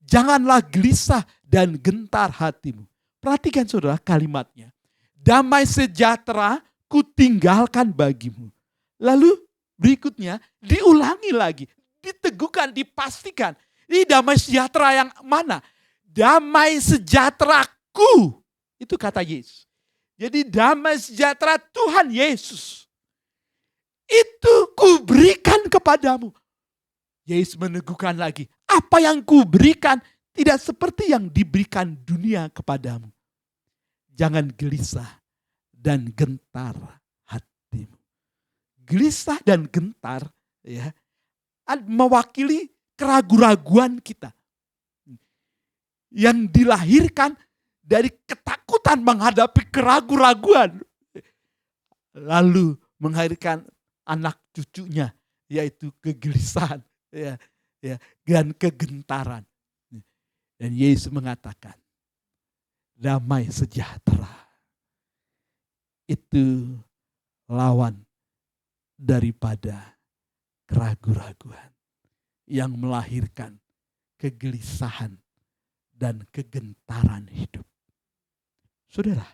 Janganlah gelisah dan gentar hatimu. Perhatikan saudara kalimatnya. Damai sejahtera ku tinggalkan bagimu. Lalu berikutnya diulangi lagi. Diteguhkan, dipastikan. Ini damai sejahtera yang mana? Damai sejahteraku. Itu kata Yesus. Jadi damai sejahtera Tuhan Yesus. Itu ku berikan kepadamu. Yesus meneguhkan lagi. Apa yang ku berikan tidak seperti yang diberikan dunia kepadamu. Jangan gelisah dan gentar hatimu. Gelisah dan gentar mewakili keraguan-raguan kita. Yang dilahirkan dari ketakutan menghadapi keraguan-raguan. Lalu melahirkan anak cucunya, yaitu kegelisahan dan kegentaran. Dan Yesus mengatakan, damai sejahtera itu lawan daripada keraguan-raguan yang melahirkan kegelisahan dan kegentaran hidup. Saudara,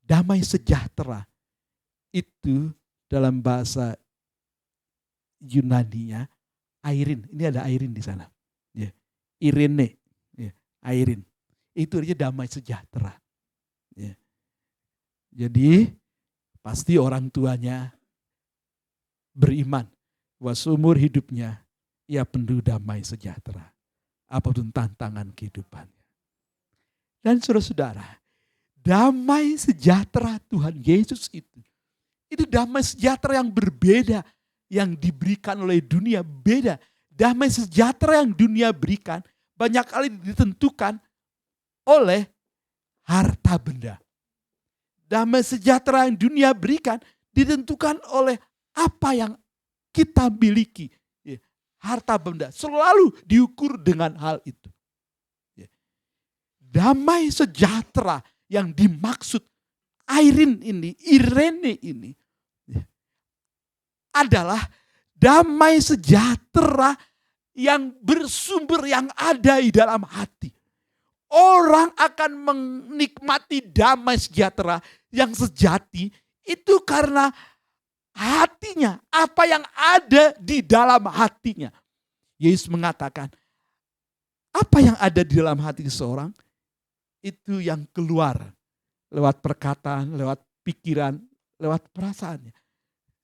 damai sejahtera itu dalam bahasa Yunani-nya Airin. Ini ada Airin di sana. Ya. Irene, ya. Airin. Itu artinya damai sejahtera. Ya. Jadi pasti orang tuanya beriman bahwa seumur hidupnya ia penuh damai sejahtera. Apapun tantangan kehidupannya. Dan saudara-saudara, damai sejahtera Tuhan Yesus itu damai sejahtera yang berbeda yang diberikan oleh dunia, beda. Damai sejahtera yang dunia berikan banyak kali ditentukan oleh harta benda. Damai sejahtera yang dunia berikan ditentukan oleh apa yang kita miliki. Harta benda selalu diukur dengan hal itu. Damai sejahtera yang dimaksud Irene ini adalah damai sejahtera yang bersumber, yang ada di dalam hati. Orang akan menikmati damai sejahtera yang sejati itu karena hatinya, apa yang ada di dalam hatinya. Yesus mengatakan, apa yang ada di dalam hati seseorang, itu yang keluar lewat perkataan, lewat pikiran, lewat perasaannya.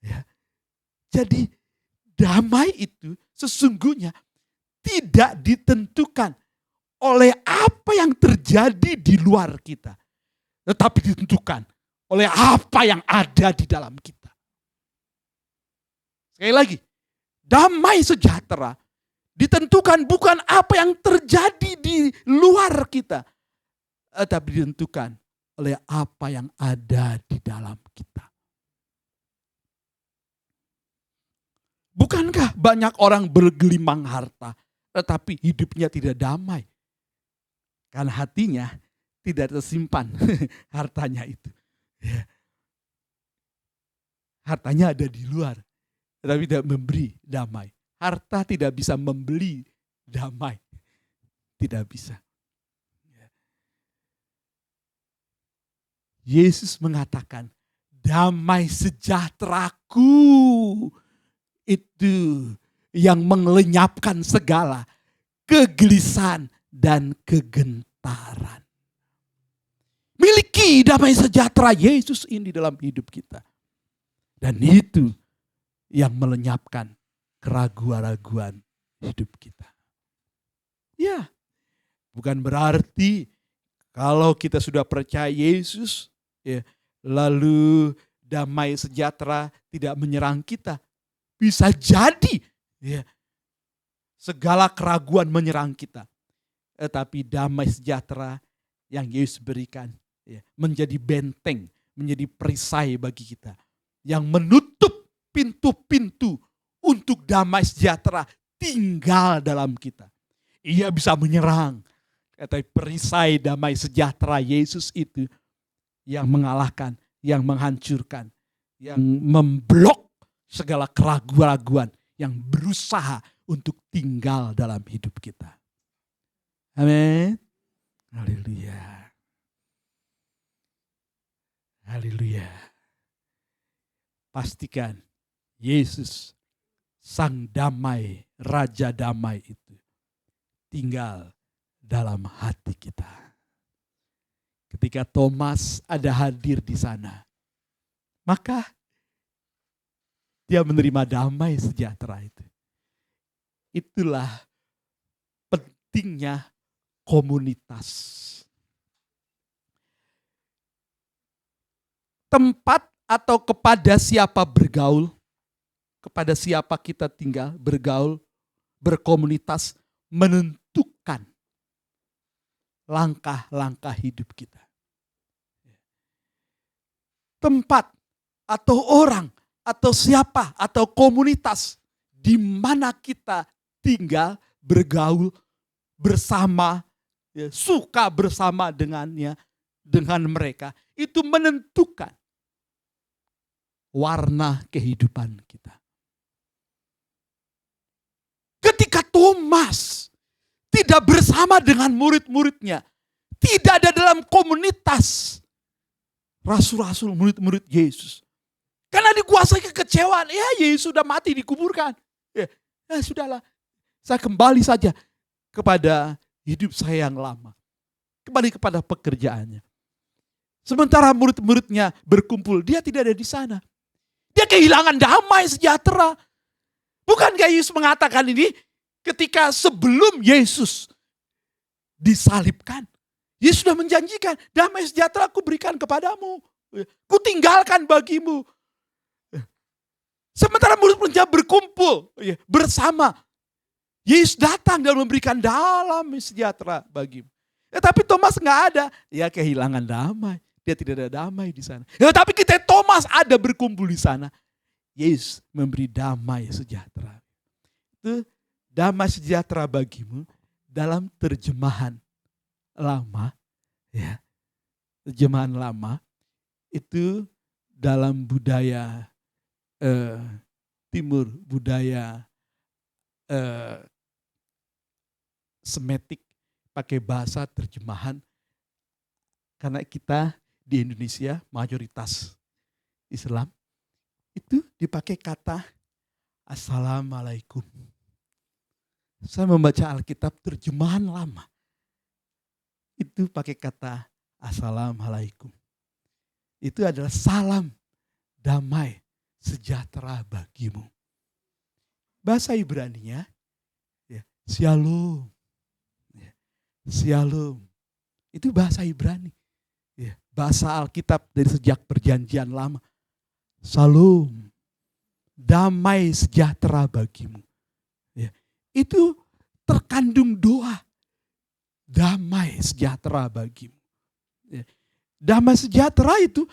Ya. Jadi damai itu sesungguhnya tidak ditentukan oleh apa yang terjadi di luar kita. Tetapi ditentukan oleh apa yang ada di dalam kita. Sekali lagi, damai sejahtera ditentukan bukan apa yang terjadi di luar kita. Tetapi ditentukan oleh apa yang ada di dalam kita. Bukankah banyak orang bergelimang harta, tetapi hidupnya tidak damai? Karena hatinya tidak tersimpan hartanya itu. Ya. Hartanya ada di luar, tetapi tidak memberi damai. Harta tidak bisa membeli damai. Tidak bisa. Yesus mengatakan, damai sejahteraku itu yang melenyapkan segala kegelisahan dan kegentaran. Miliki damai sejahtera Yesus ini dalam hidup kita. Dan itu yang melenyapkan keraguan-raguan hidup kita. Ya, bukan berarti kalau kita sudah percaya Yesus, ya, lalu damai sejahtera tidak menyerang kita. Bisa jadi ya, segala keraguan menyerang kita. Tetapi damai sejahtera yang Yesus berikan ya, menjadi benteng, menjadi perisai bagi kita. Yang menutup pintu-pintu untuk damai sejahtera tinggal dalam kita. Ia bisa menyerang. Tetapi perisai damai sejahtera Yesus itu yang mengalahkan, yang menghancurkan, yang memblok segala keraguan-raguan yang berusaha untuk tinggal dalam hidup kita. Amin. Haleluya. Haleluya. Pastikan Yesus, Sang Damai, Raja Damai itu tinggal dalam hati kita. Ketika Thomas ada hadir di sana, maka dia menerima damai sejahtera itu. Itulah pentingnya komunitas. Tempat atau kepada siapa bergaul, kepada siapa kita tinggal, bergaul, berkomunitas, menentukan langkah-langkah hidup kita. Tempat atau orang atau siapa atau komunitas di mana kita tinggal, bergaul bersama, ya, suka bersama dengannya, dengan mereka, itu menentukan warna kehidupan kita. Ketika Thomas tidak bersama dengan murid-muridnya, tidak ada dalam komunitas rasul-rasul murid-murid Yesus. Karena dikuasai kekecewaan, ya Yesus sudah mati dikuburkan. Ya sudahlah, saya kembali saja kepada hidup saya yang lama. Kembali kepada pekerjaannya. Sementara murid-muridnya berkumpul, dia tidak ada di sana. Dia kehilangan damai sejahtera. Bukankah Yesus mengatakan ini ketika sebelum Yesus disalibkan? Yesus sudah menjanjikan, damai sejahtera aku berikan kepadamu. Ku tinggalkan bagimu. Sementara murid-muridnya berkumpul bersama. Yesus datang dan memberikan damai sejahtera bagimu. Tapi Thomas nggak ada. Ya kehilangan damai. Dia tidak ada damai di sana. Tapi kita Thomas ada berkumpul di sana. Yesus memberi damai sejahtera. Itu damai sejahtera bagimu dalam terjemahan lama. Ya, terjemahan lama itu dalam budaya timur, budaya Semitik, pakai bahasa terjemahan. Karena kita di Indonesia mayoritas Islam, itu dipakai kata Assalamualaikum. Saya membaca Alkitab terjemahan lama, itu pakai kata Assalamualaikum. Itu adalah salam damai sejahtera bagimu. Bahasa Ibraninya Shalom. Shalom. Itu bahasa Ibrani. Bahasa Alkitab dari sejak perjanjian lama. Shalom. Damai sejahtera bagimu. Itu terkandung doa. Damai sejahtera bagimu. Damai sejahtera itu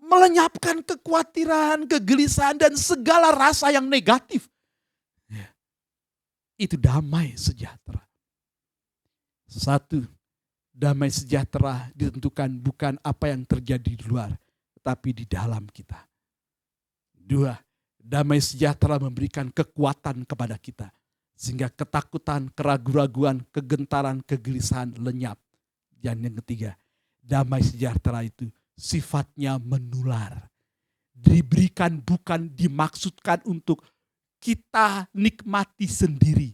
melenyapkan kekhawatiran, kegelisahan, dan segala rasa yang negatif. Itu damai sejahtera. Satu, damai sejahtera ditentukan bukan apa yang terjadi di luar, tetapi di dalam kita. Dua, damai sejahtera memberikan kekuatan kepada kita. Sehingga ketakutan, keraguan-raguan, kegentaran, kegelisahan lenyap. Dan yang ketiga, damai sejahtera itu sifatnya menular. Diberikan bukan dimaksudkan untuk kita nikmati sendiri,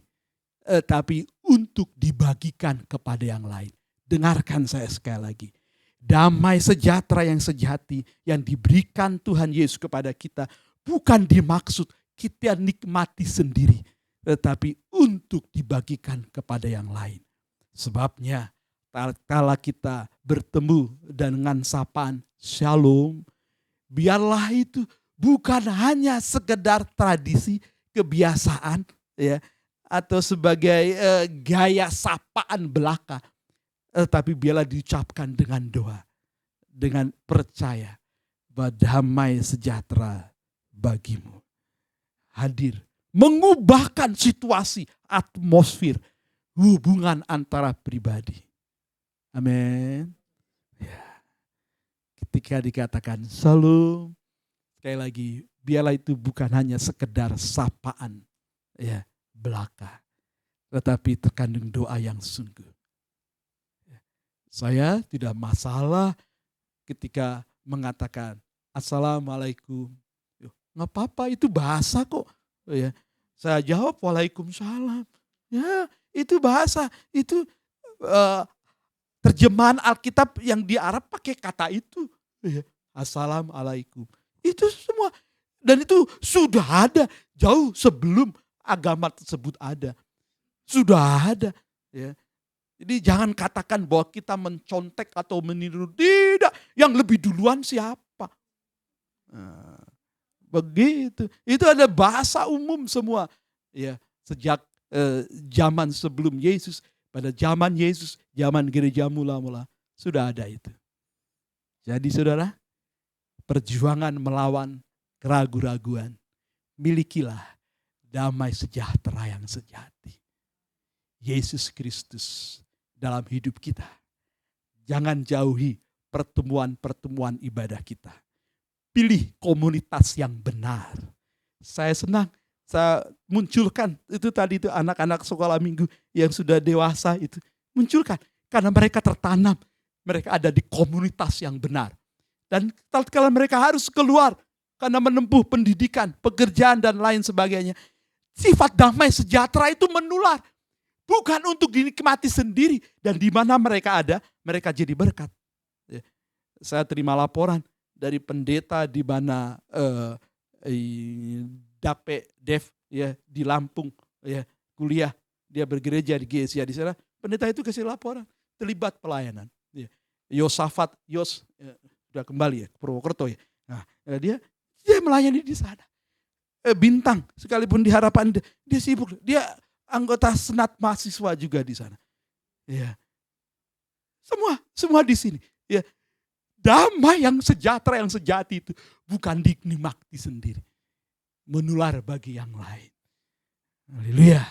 tapi untuk dibagikan kepada yang lain. Dengarkan saya sekali lagi. Damai sejahtera yang sejati yang diberikan Tuhan Yesus kepada kita bukan dimaksud kita nikmati sendiri, tetapi untuk dibagikan kepada yang lain. Sebabnya kala kita bertemu dengan sapaan Shalom, biarlah itu bukan hanya sekedar tradisi, kebiasaan, atau sebagai gaya sapaan belaka, tapi biarlah diucapkan dengan doa, dengan percaya bahwa damai sejahtera bagimu hadir, mengubahkan situasi, atmosfer, hubungan antara pribadi. Amin. Ketika dikatakan Shalom, sekali lagi, biarlah itu bukan hanya sekedar sapaan belaka, tetapi terkandung doa yang sungguh. Saya tidak masalah ketika mengatakan Assalamualaikum. Nggak apa-apa, itu bahasa kok. Saya jawab Waalaikumsalam. Ya, itu bahasa, itu terjemahan Alkitab yang di Arab pakai kata itu. Assalamualaikum. Itu semua. Dan itu sudah ada jauh sebelum agama tersebut ada. Sudah ada. Jadi jangan katakan bahwa kita mencontek atau meniru. Tidak. Yang lebih duluan siapa? Begitu. Itu ada bahasa umum semua. Sejak zaman sebelum Yesus. Pada zaman Yesus, zaman gereja mula-mula. Sudah ada itu. Jadi saudara, perjuangan melawan keraguan-raguan, milikilah damai sejahtera yang sejati. Yesus Kristus dalam hidup kita. Jangan jauhi pertemuan-pertemuan ibadah kita. Pilih komunitas yang benar. Saya senang, saya munculkan itu tadi itu anak-anak sekolah minggu yang sudah dewasa itu. Munculkan, karena mereka tertanam. Mereka ada di komunitas yang benar. Dan kalau mereka harus keluar karena menempuh pendidikan, pekerjaan dan lain sebagainya. Sifat damai sejahtera itu menular. Bukan untuk dinikmati sendiri. Dan di mana mereka ada, mereka jadi berkat. Saya terima laporan dari pendeta di mana Dape Dev ya di Lampung ya kuliah, dia bergereja di GSIA di sana. Pendeta itu kasih laporan terlibat pelayanan. Ya. Yosafat sudah kembali ya ke Purwokerto ya. Nah, dia melayani di sana. Bintang sekalipun di Harapan dia sibuk. Dia anggota senat mahasiswa juga di sana. Ya. Semua di sini. Ya. Damai yang sejahtera yang sejati itu bukan dinikmati sendiri. Menular bagi yang lain. Haleluya.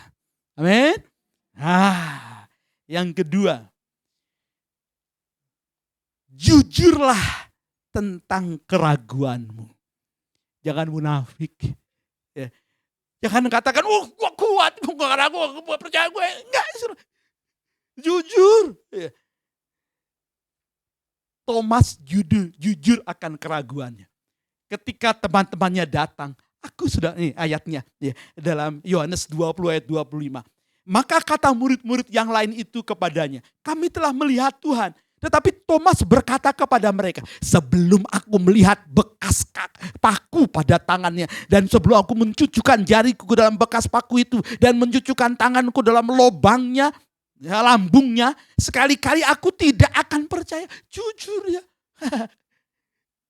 Amin. Nah, yang kedua. Jujurlah tentang keraguanmu. Jangan munafik. Ya. Jangan katakan, gue kuat, gue gak ragu, gue percaya gue. Enggak. Jujur. Ya. Thomas jujur akan keraguannya. Ketika teman-temannya datang, aku sudah, nih ayatnya ya, dalam Yohanes 20 ayat 25. Maka kata murid-murid yang lain itu kepadanya, kami telah melihat Tuhan. Tetapi Thomas berkata kepada mereka, sebelum aku melihat bekas paku pada tangannya, dan sebelum aku mencucukkan jariku ke dalam bekas paku itu, dan mencucukkan tanganku dalam lobangnya, ya, lambungnya, sekali-kali aku tidak akan percaya. Jujur ya.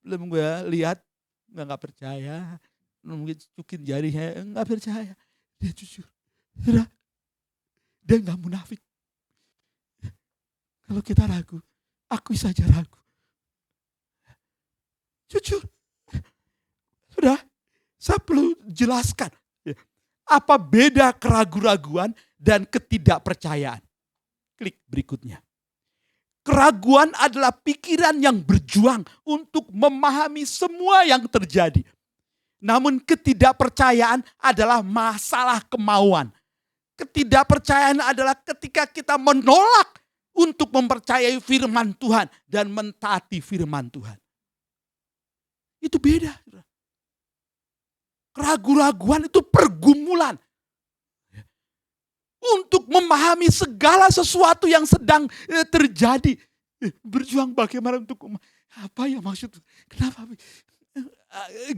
Belum gue lihat, gak percaya. Belum gue cucukin jarinya, gak percaya. Dia jujur. Dia gak munafik. Kalau kita ragu, aku saja ragu. Jujur. Sudah, saya perlu jelaskan. Apa beda keraguan-raguan dan ketidakpercayaan? Klik berikutnya. Keraguan adalah pikiran yang berjuang untuk memahami semua yang terjadi. Namun ketidakpercayaan adalah masalah kemauan. Ketidakpercayaan adalah ketika kita menolak untuk mempercayai firman Tuhan dan mentaati firman Tuhan. Itu beda. Keraguan-raguan itu pergumulan. Untuk memahami segala sesuatu yang sedang terjadi. Berjuang bagaimana untuk apa ya maksud? Kenapa?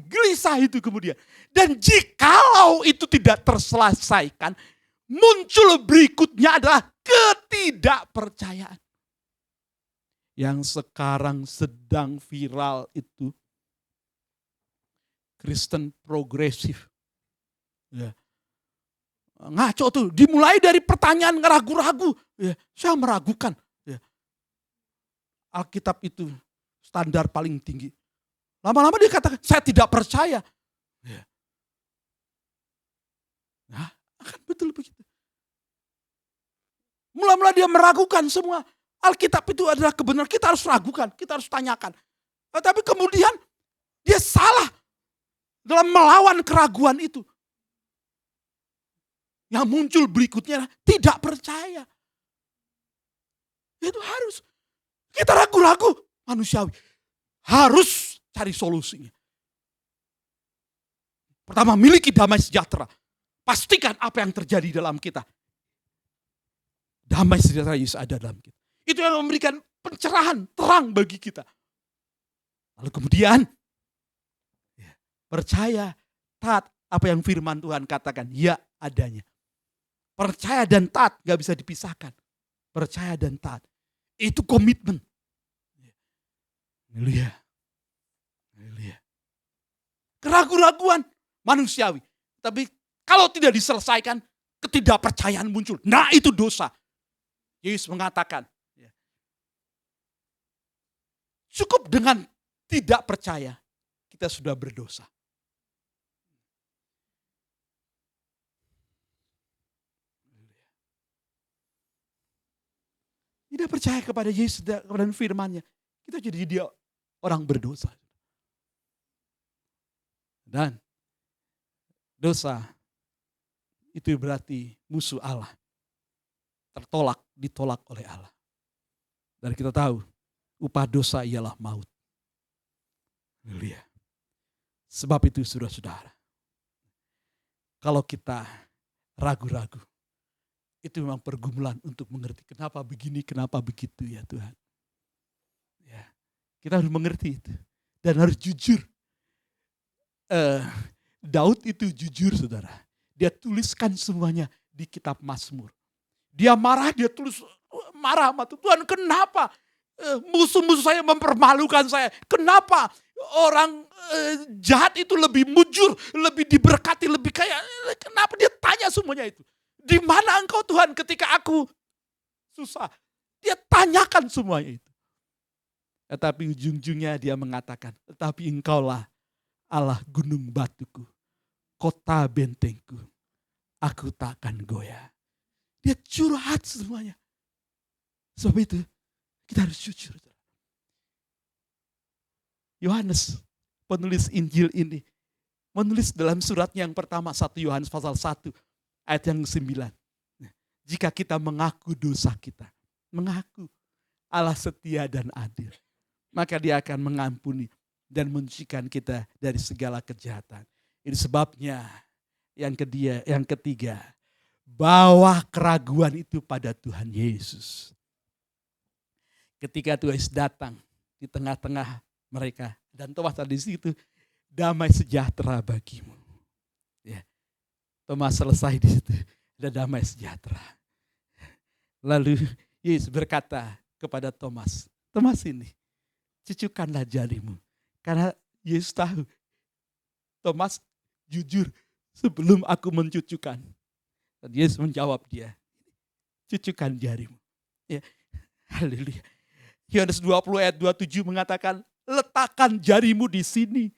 Gelisah itu kemudian. Dan jikalau itu tidak terselesaikan, muncul berikutnya adalah ketidakpercayaan. Yang sekarang sedang viral itu Kristen progresif. Ya. Ngaco tuh, dimulai dari pertanyaan ragu-ragu. Ya, saya meragukan. Ya. Alkitab itu standar paling tinggi. Lama-lama dia katakan, saya tidak percaya. Ya. Nah, akan betul begitu. Mula-mula dia meragukan semua. Alkitab itu adalah kebenaran, kita harus ragukan, kita harus tanyakan. Tapi kemudian dia salah dalam melawan keraguan itu. Yang muncul berikutnya tidak percaya. Itu harus. Kita ragu-ragu manusiawi. Harus cari solusinya. Pertama, miliki damai sejahtera. Pastikan apa yang terjadi dalam kita. Damai sejahtera Yesus ada dalam kita. Itu yang memberikan pencerahan, terang bagi kita. Lalu kemudian, percaya, taat apa yang firman Tuhan katakan. Ya adanya. Percaya dan taat gak bisa dipisahkan. Percaya dan taat. Itu komitmen. Haleluya. Haleluya. Keraguan-raguan manusiawi. Tapi kalau tidak diselesaikan, ketidakpercayaan muncul. Nah itu dosa. Yesus mengatakan. Cukup dengan tidak percaya, kita sudah berdosa. tidak percaya kepada Yesus dan kepada firman-Nya, kita jadi dia orang berdosa. Dan dosa itu berarti musuh Allah. Ditolak oleh Allah. Dan kita tahu, upah dosa ialah maut. Haleluya. Sebab itu saudara-saudara, kalau kita ragu-ragu, itu memang pergumulan untuk mengerti kenapa begini, kenapa begitu ya Tuhan. Ya, kita harus mengerti itu dan harus jujur. Daud itu jujur saudara. Dia tuliskan semuanya di kitab Mazmur. Dia marah, dia tulis marah sama Tuhan. Kenapa musuh-musuh saya mempermalukan saya? Kenapa orang jahat itu lebih mujur, lebih diberkati, lebih kaya? Kenapa dia tanya semuanya itu? Di mana engkau Tuhan ketika aku susah? Dia tanyakan semuanya itu. Tetapi ujung-ujungnya dia mengatakan, tetapi engkaulah Allah gunung batuku, kota bentengku, aku takkan goyah. Dia curhat semuanya. Sebab itu kita harus jujur. Yohanes, penulis Injil ini, menulis dalam suratnya yang pertama 1 Yohanes pasal 1 ayat yang 9. Jika kita mengaku dosa kita, mengaku Allah setia dan adil, maka Dia akan mengampuni dan mensucikan kita dari segala kejahatan. Ini sebabnya yang ketiga, bawa keraguan itu pada Tuhan Yesus. Ketika Tuhan Yesus datang di tengah-tengah mereka dan Thomas ada di situ, damai sejahtera bagimu. Ya. Thomas selesai di situ, ada damai sejahtera. Lalu Yesus berkata kepada Thomas, Thomas ini, cucukkanlah jarimu. Karena Yesus tahu, Thomas jujur sebelum aku mencucukkan. Dan Yesus menjawab dia, cucukkan jarimu. Ya, haleluya. Yohanes 20 ayat 27 mengatakan, letakkan jarimu di sini.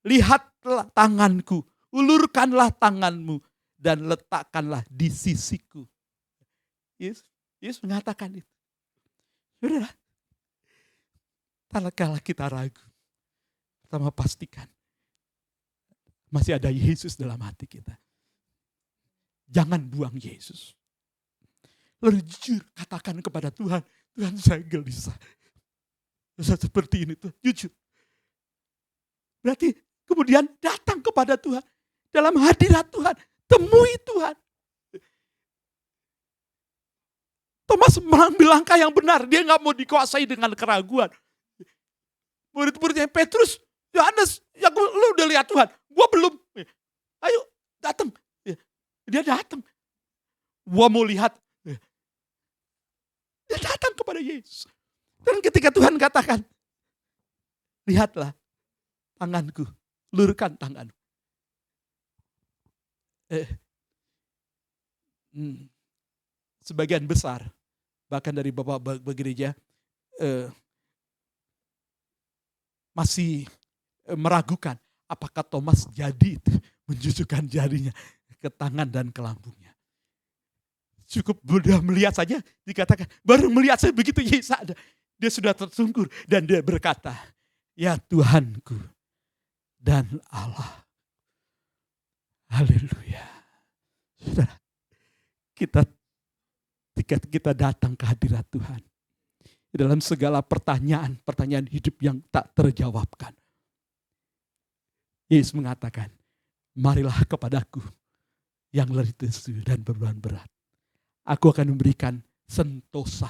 Lihatlah tanganku, ulurkanlah tanganmu dan letakkanlah di sisiku. Yesus mengatakan itu. Saudara, kala kita ragu, pertama pastikan masih ada Yesus dalam hati kita. Jangan buang Yesus. Lalu jujur katakan kepada Tuhan, Tuhan saya gelisah. Saya seperti ini Tuhan, jujur. Berarti kemudian datang kepada Tuhan. Dalam hadirat Tuhan, temui Tuhan. Thomas mengambil langkah yang benar, dia gak mau dikuasai dengan keraguan. Murid-muridnya Petrus, Yohanes, ya lu udah lihat Tuhan, gua belum. Ayo datang. Dia datang. Gua mau lihat. Dia datang kepada Yesus. Dan ketika Tuhan katakan, lihatlah tanganku, lurkan tanganmu. Sebagian besar, bahkan dari bapak gereja, masih meragukan apakah Thomas jadi mencucukkan jarinya ke tangan dan ke lambungnya. Cukup sudah melihat saja dikatakan, baru melihat saya begitu Yesus ada. Dia sudah tersungkur dan dia berkata, ya Tuhanku dan Allah. Haleluya. Saudara, kita datang ke hadirat Tuhan. Dalam segala pertanyaan hidup yang tak terjawabkan. Yesus mengatakan, marilah kepadaku yang letih lesu dan beban berat. Aku akan memberikan sentosa.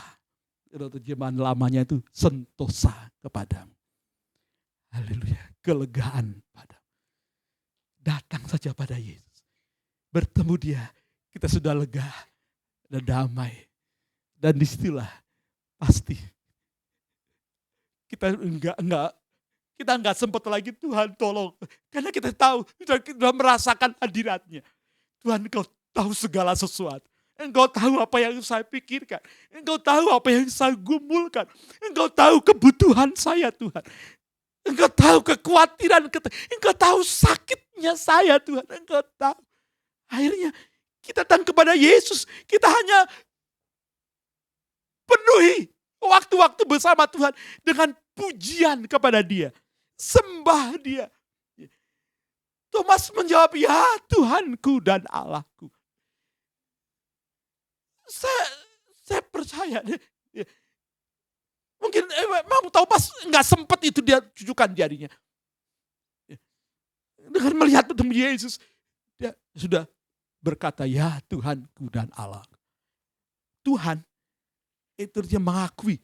Terjemahan lamanya itu sentosa kepadamu. Haleluya, kelegaan padamu. Datang saja pada Yesus. Bertemu dia, kita sudah lega dan damai. Dan disitulah pasti kita enggak sempat lagi Tuhan tolong. Karena kita tahu, kita merasakan hadiratnya. Tuhan Engkau tahu segala sesuatu. Engkau tahu apa yang saya pikirkan. Engkau tahu apa yang saya gumulkan. Engkau tahu kebutuhan saya Tuhan. Engkau tahu kekhawatiran. Engkau tahu sakitnya saya Tuhan. Engkau tahu. Akhirnya kita datang kepada Yesus. Kita hanya penuh Penuhi waktu-waktu bersama Tuhan dengan pujian kepada Dia. Sembah Dia. Thomas menjawab, ya Tuhanku dan Allahku. Saya percaya deh. Mungkin memang Thomas nggak sempat itu dia cucukan jarinya. Dengan melihat ketemu Yesus, dia sudah berkata, ya Tuhanku dan Allah. Tuhan itu dia mengakui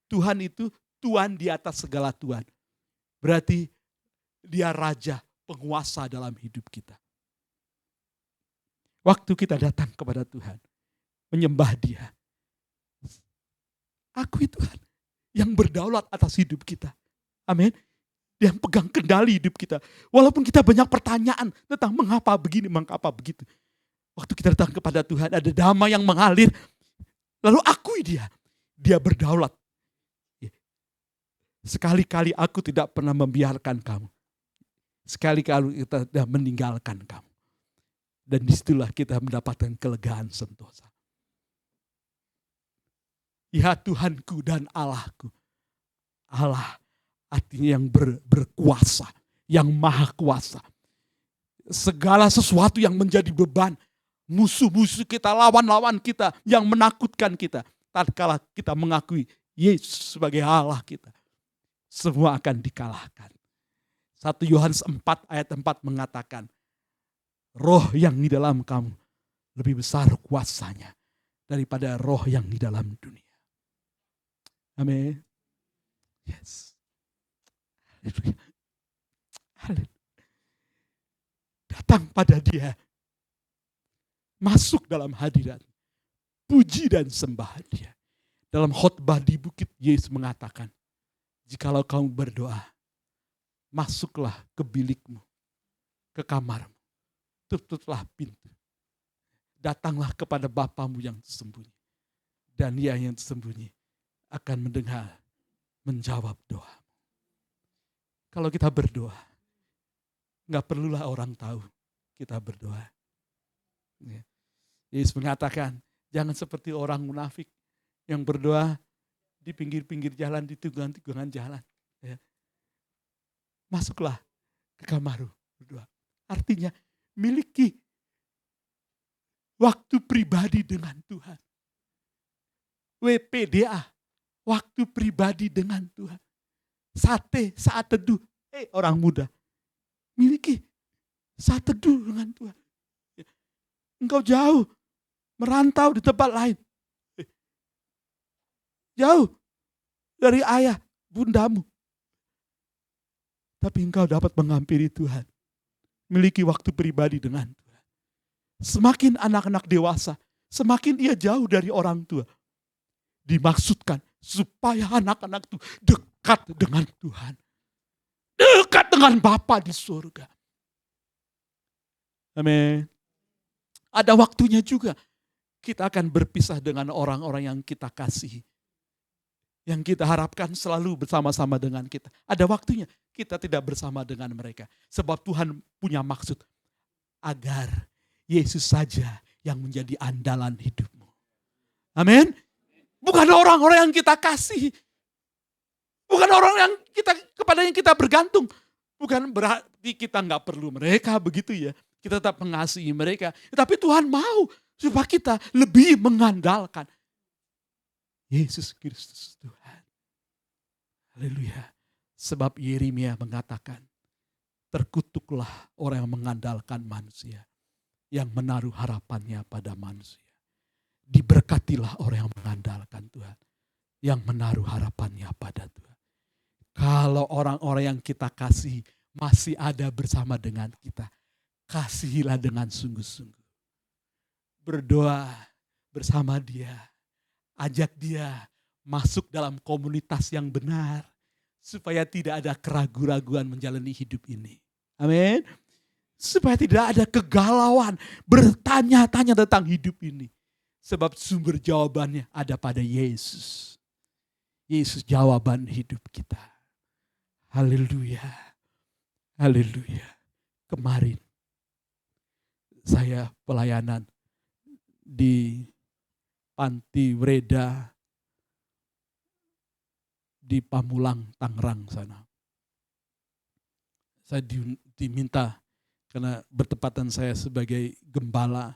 Tuhan itu Tuhan di atas segala Tuhan. Berarti dia raja, penguasa dalam hidup kita. Waktu kita datang kepada Tuhan, menyembah Dia, akui Tuhan yang berdaulat atas hidup kita. Amin. Yang pegang kendali hidup kita. Walaupun kita banyak pertanyaan tentang mengapa begini, mengapa begitu. Waktu kita datang kepada Tuhan, ada damai yang mengalir. Lalu akui Dia. Dia berdaulat. Sekali-kali aku tidak pernah membiarkan kamu. Sekali-kali kita tidak meninggalkan kamu. Dan disitulah kita mendapatkan kelegaan sentosa. Ya Tuhanku dan Allahku. Allah artinya yang berkuasa, yang maha kuasa. Segala sesuatu yang menjadi beban, musuh-musuh kita, lawan-lawan kita, yang menakutkan kita. Tatkala kita mengakui Yesus sebagai Allah kita, semua akan dikalahkan. 1 Yohanes 4 ayat 4 mengatakan, roh yang di dalam kamu lebih besar kuasanya daripada roh yang di dalam dunia. Amin. Yes. Haleluya. Haleluya. Datang pada Dia. Masuk dalam hadirat. Puji dan sembah Dia. Dalam khotbah di bukit, Yesus mengatakan, jikalau kamu berdoa, masuklah ke bilikmu, ke kamarmu, tutuplah pintu. Datanglah kepada Bapamu yang tersembunyi. Dan Dia yang tersembunyi akan mendengar, menjawab doa. Kalau kita berdoa, gak perlulah orang tahu kita berdoa. Yesus mengatakan, jangan seperti orang munafik yang berdoa di pinggir-pinggir jalan, di tikungan-tikungan jalan. Masuklah ke kamarmu berdoa. Artinya miliki waktu pribadi dengan Tuhan. WPDA, waktu pribadi dengan Tuhan. Sate, saat teduh. Orang muda, miliki saat teduh dengan Tuhan. Engkau jauh, merantau di tempat lain. Jauh dari ayah, bundamu. Tapi engkau dapat menghampiri Tuhan. Miliki waktu pribadi dengan Tuhan. Semakin anak-anak dewasa, semakin ia jauh dari orang tua. Dimaksudkan supaya anak-anak itu dekat dengan Tuhan. Dekat dengan Bapa di surga. Amin. Ada waktunya juga kita akan berpisah dengan orang-orang yang kita kasihi. Yang kita harapkan selalu bersama-sama dengan kita. Ada waktunya kita tidak bersama dengan mereka. Sebab Tuhan punya maksud agar Yesus saja yang menjadi andalan hidupmu. Amin. Bukan orang-orang yang kita kasih. Bukan orang yang kepada yang kita bergantung. Bukan berarti kita nggak perlu mereka begitu ya. Kita tetap mengasihi mereka. Tapi Tuhan mau supaya kita lebih mengandalkan Yesus Kristus Tuhan. Haleluya. Sebab Yeremia mengatakan, terkutuklah orang yang mengandalkan manusia, yang menaruh harapannya pada manusia. Diberkatilah orang yang mengandalkan Tuhan, yang menaruh harapannya pada Tuhan. Kalau orang-orang yang kita kasih masih ada bersama dengan kita, kasihilah dengan sungguh-sungguh. Berdoa bersama dia, ajak dia masuk dalam komunitas yang benar, supaya tidak ada keraguan-raguan menjalani hidup ini. Amin. Supaya tidak ada kegalauan bertanya-tanya tentang hidup ini. Sebab sumber jawabannya ada pada Yesus. Yesus jawaban hidup kita. Haleluya. Haleluya. Kemarin saya pelayanan di Panti Wreda di Pamulang, Tangerang sana. Saya diminta karena bertepatan saya sebagai gembala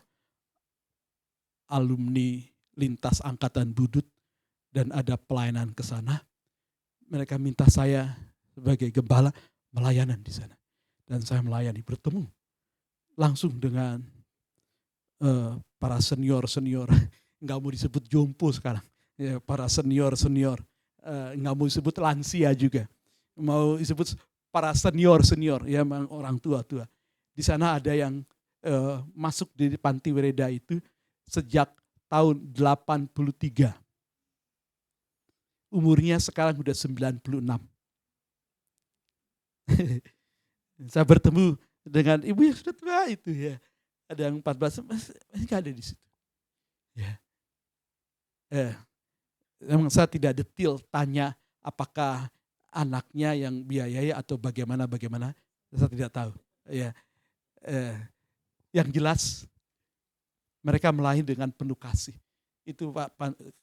alumni lintas angkatan Budut dan ada pelayanan ke sana. Mereka minta saya sebagai gembala melayanan di sana. Dan saya melayani, bertemu langsung dengan para senior-senior. Nggak mau disebut jompo sekarang. Ya, para senior-senior. Nggak mau disebut lansia juga. Mau disebut para senior-senior, ya orang tua-tua. Di sana ada yang masuk di Panti Wereda itu sejak tahun 83. Umurnya sekarang udah 96. Saya bertemu dengan ibu yang sudah tua itu ya. Ada yang 14, masih nggak ada di situ. Ya. Memang saya tidak detail tanya apakah anaknya yang biayai atau bagaimana, saya tidak tahu. Ya. Yang jelas mereka melayani dengan penuh kasih. Itu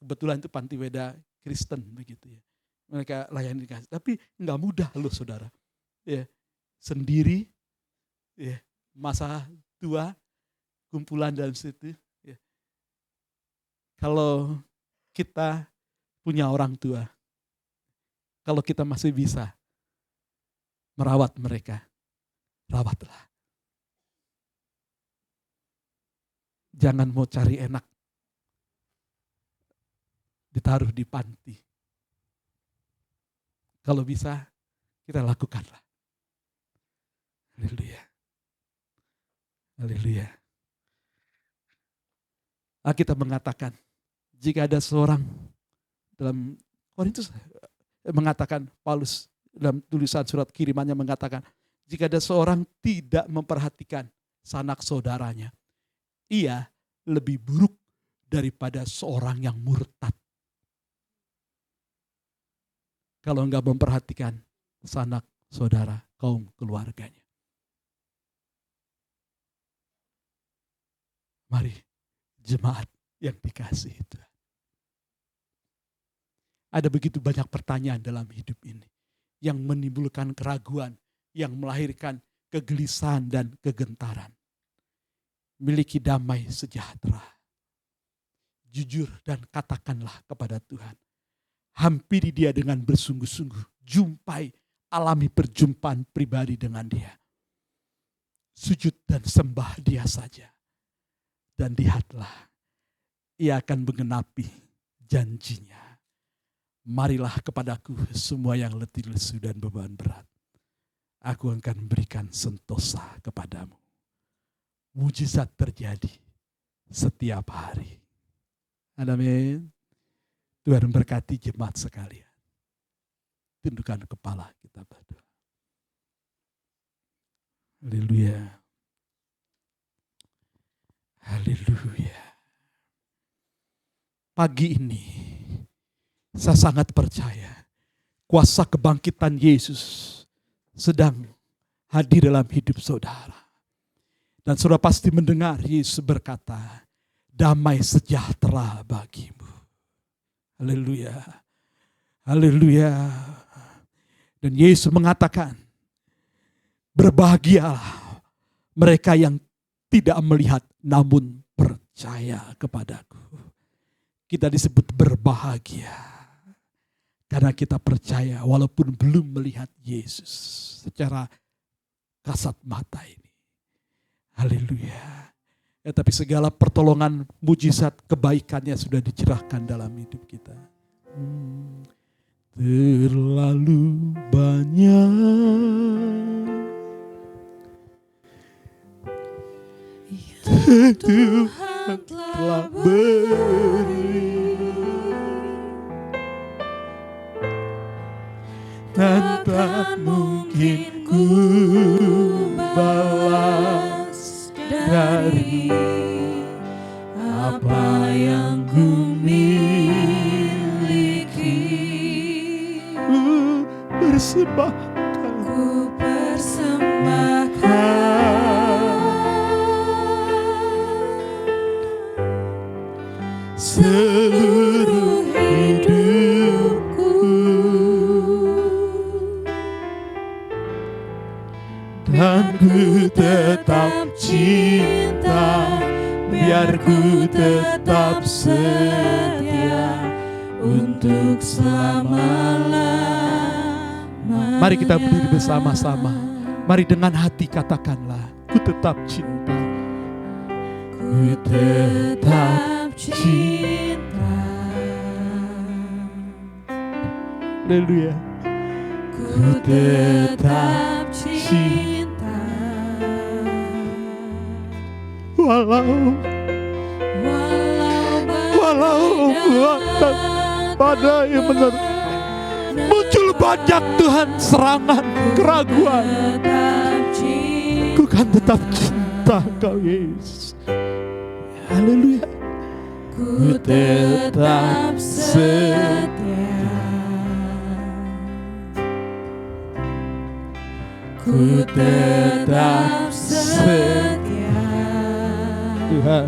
kebetulan itu Panti Weda Kristen begitu ya. Mereka layani kasih, tapi nggak mudah loh saudara. Ya, sendiri, ya, masa tua, kumpulan dalam situ. Ya. Kalau kita punya orang tua, kalau kita masih bisa merawat mereka, rawatlah. Jangan mau cari enak, ditaruh di panti. Kalau bisa, kita lakukanlah. Haleluya. Haleluya. Alkitab mengatakan, jika ada seorang dalam Korintus mengatakan, Paulus dalam tulisan surat kirimannya mengatakan, jika ada seorang tidak memperhatikan sanak saudaranya, ia lebih buruk daripada seorang yang murtad. Kalau enggak memperhatikan sanak saudara, kaum keluarganya. Mari jemaat yang dikasihi Tuhan. Ada begitu banyak pertanyaan dalam hidup ini yang menimbulkan keraguan, yang melahirkan kegelisahan dan kegentaran. Miliki damai sejahtera. Jujur dan katakanlah kepada Tuhan. Hampiri dia dengan bersungguh-sungguh. Jumpai, alami perjumpaan pribadi dengan dia. Sujud dan sembah dia saja. Dan lihatlah, ia akan menggenapi janjinya. Marilah kepadaku semua yang letih lesu dan beban berat. Aku akan berikan sentosa kepadamu. Mujizat terjadi setiap hari. Amin. Tuhan memberkati jemaat sekalian. Tundukkan kepala kita berdoa. Haleluya. Haleluya. Pagi ini saya sangat percaya kuasa kebangkitan Yesus sedang hadir dalam hidup saudara. Dan saudara pasti mendengar Yesus berkata, damai sejahtera bagimu. Haleluya. Haleluya. Dan Yesus mengatakan, berbahagialah mereka yang tidak melihat namun percaya kepadaku. Kita disebut berbahagia karena kita percaya walaupun belum melihat Yesus secara kasat mata ini. Haleluya. Ya, tapi segala pertolongan, mujizat, kebaikannya sudah dicerahkan dalam hidup kita. Terlalu banyak Tuhan telah beri, dan tak mungkin ku balas dari apa yang ku miliki. Persembahkan, ku persembahkan seluruh hidupku tetap cinta, biar ku tetap setia untuk selama-lamanya. Mari kita berdiri bersama-sama. Mari dengan hati katakanlah, ku tetap cinta. Ku tetap cinta. Haleluya. Ku tetap cinta. Walau badai menerpa, muncul banyak Tuhan serangan, keraguan, ku kan tetap cinta Kau Yesus. Haleluya. Ku tetap setia. Ku tetap setia. Tuhan,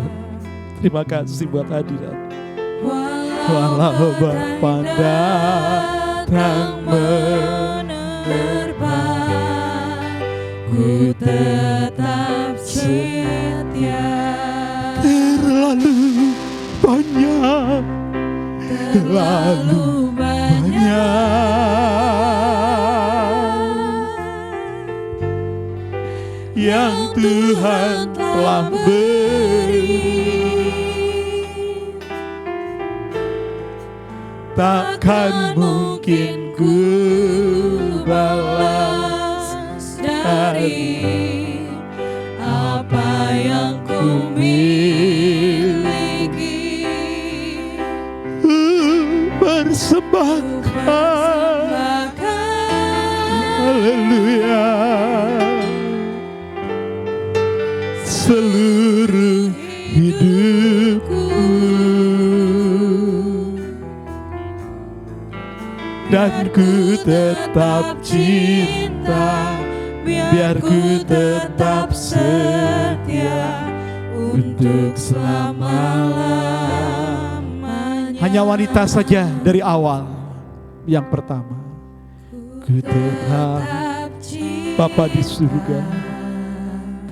terima kasih buat hadirat. Walau Bapa datang menerpa, ku tetap setia. Terlalu banyak, Terlalu banyak yang Tuhan telah beri, takkan mungkin ku balas dari apa yang ku miliki. Persembahkan, haleluya, seluruh hidupku, dan ku tetap cinta, biar ku tetap setia untuk selama-lamanya. Hanya wanita saja dari awal. Yang pertama, ku tetap Bapa di surga,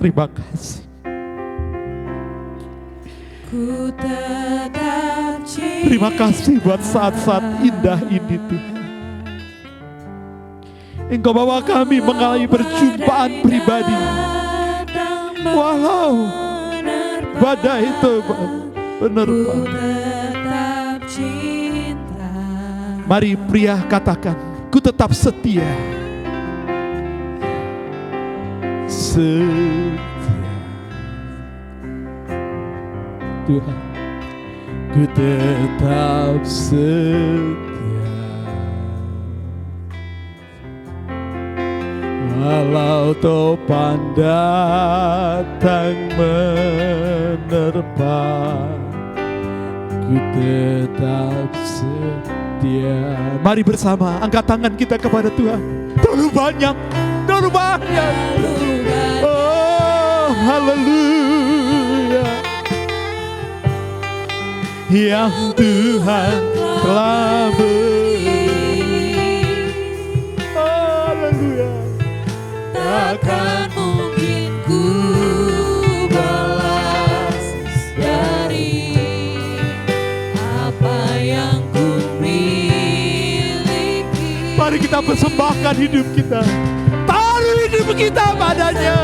terima kasih. Ku tetap cinta. Terima kasih buat saat-saat indah ini Tuhan. Engkau bawa kami mengalami perjumpaan pribadi. Walau badai itu menerpa, mari pria katakan, ku tetap setia. Setia Tuhan, ku tetap setia. Walau topan datang menerpa, ku tetap setia. Mari bersama angkat tangan kita kepada Tuhan. Terlalu banyak, terlalu banyak. Oh, haleluya. Yang Tuhan telah beri, haleluya, takkan mungkin ku balas dari apa yang ku miliki. mari kita persembahkan hidup kita, taruh hidup kita padanya.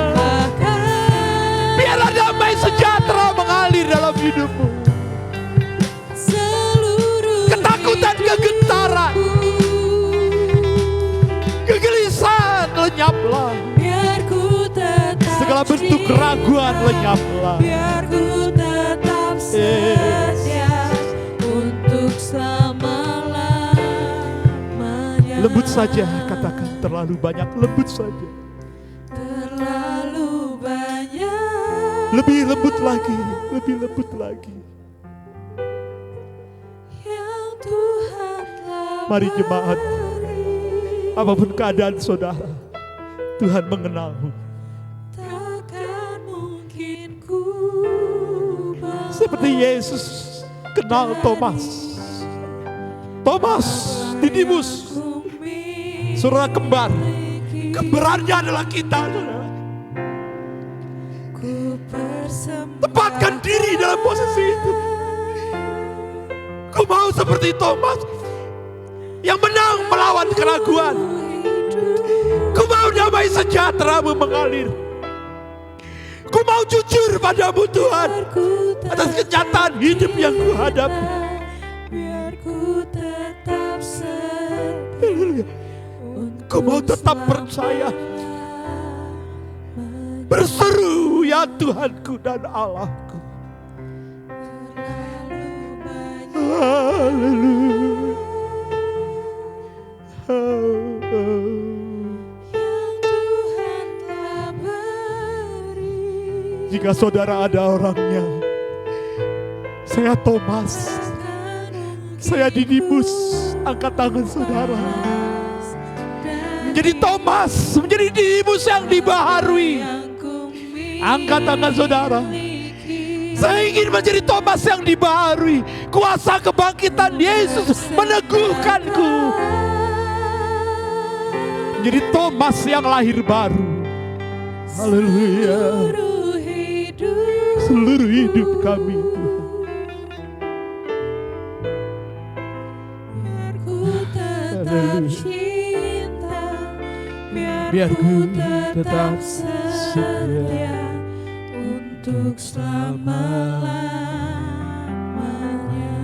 Biarlah damai sejahtera mengalir dalam hidupmu. Ketakutan, kegentaran, kegelisahan lenyaplah. Biar ku tetap Segala bentuk keraguan lenyaplah. Biar ku tetap setia untuk selama-lamanya. Lembut saja, katakan terlalu banyak, lembut saja. Terlalu banyak Lebih lembut lagi, lebih lembut lagi. yang Tuhan telah Mari jemaat, beri. apapun keadaan saudara, Tuhan mengenalmu. Takkan mungkin ku balas Seperti Yesus kenal Thomas. Thomas, Didimus, bumi. saudara kembar. Kembarannya adalah kita, saudara. Tempatkan diri dalam posisi itu. Ku mau seperti Thomas yang menang melawan keraguan. Ku mau damai sejahtera-Mu mengalir. Ku mau jujur padamu Tuhan atas kenyataan hidup yang ku hadapi. Biar ku tetap setia. Ku mau tetap percaya. Berseru ya Tuhanku dan Allahku. Haleluya. Jika saudara ada orangnya, saya Thomas, saya Didimus, angkat tangan saudara. Menjadi Thomas, menjadi Didimus yang dibaharui. Angkat tangan saudara. Saya ingin menjadi Thomas yang dibaharui. Kuasa kebangkitan Yesus meneguhkanku. Menjadi Thomas yang lahir baru. Haleluya. Seluruh hidup kami Tuhan. Biar ku tetap cinta, Biar ku tetap setia untuk selama-lamanya.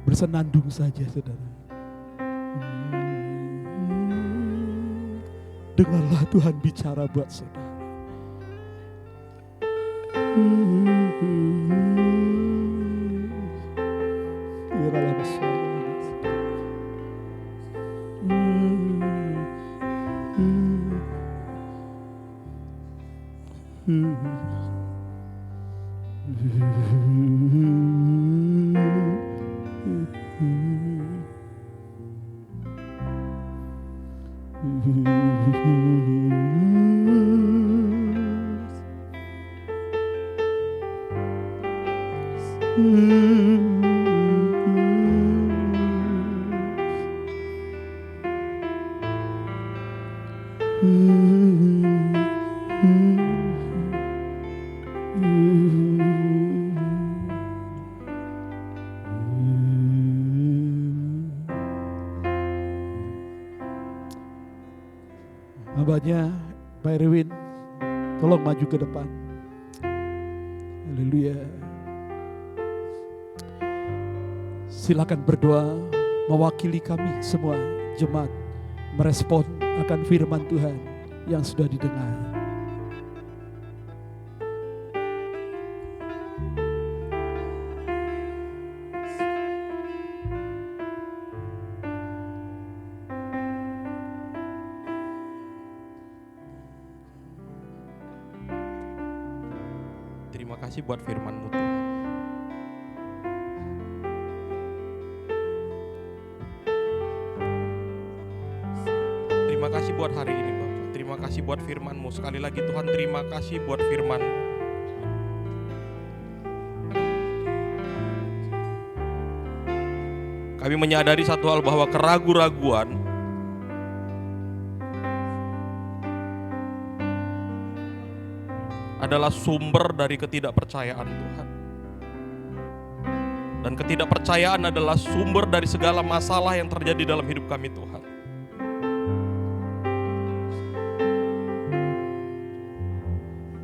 Bersenandung saja saudara. Dengarlah Tuhan bicara buat saudara. Hambanya Pak Erwin, tolong maju ke depan. Haleluya. Silakan berdoa mewakili kami semua jemaat merespon akan firman Tuhan yang sudah didengar. Terima kasih buat firman-Mu Tuhan. Terima kasih buat hari ini Bapak. Terima kasih buat firman-Mu. Sekali lagi Tuhan, terima kasih buat firman. Kami menyadari satu hal bahwa keraguan-raguan adalah sumber dari ketidakpercayaan Tuhan. Dan ketidakpercayaan adalah sumber dari segala masalah yang terjadi dalam hidup kami Tuhan.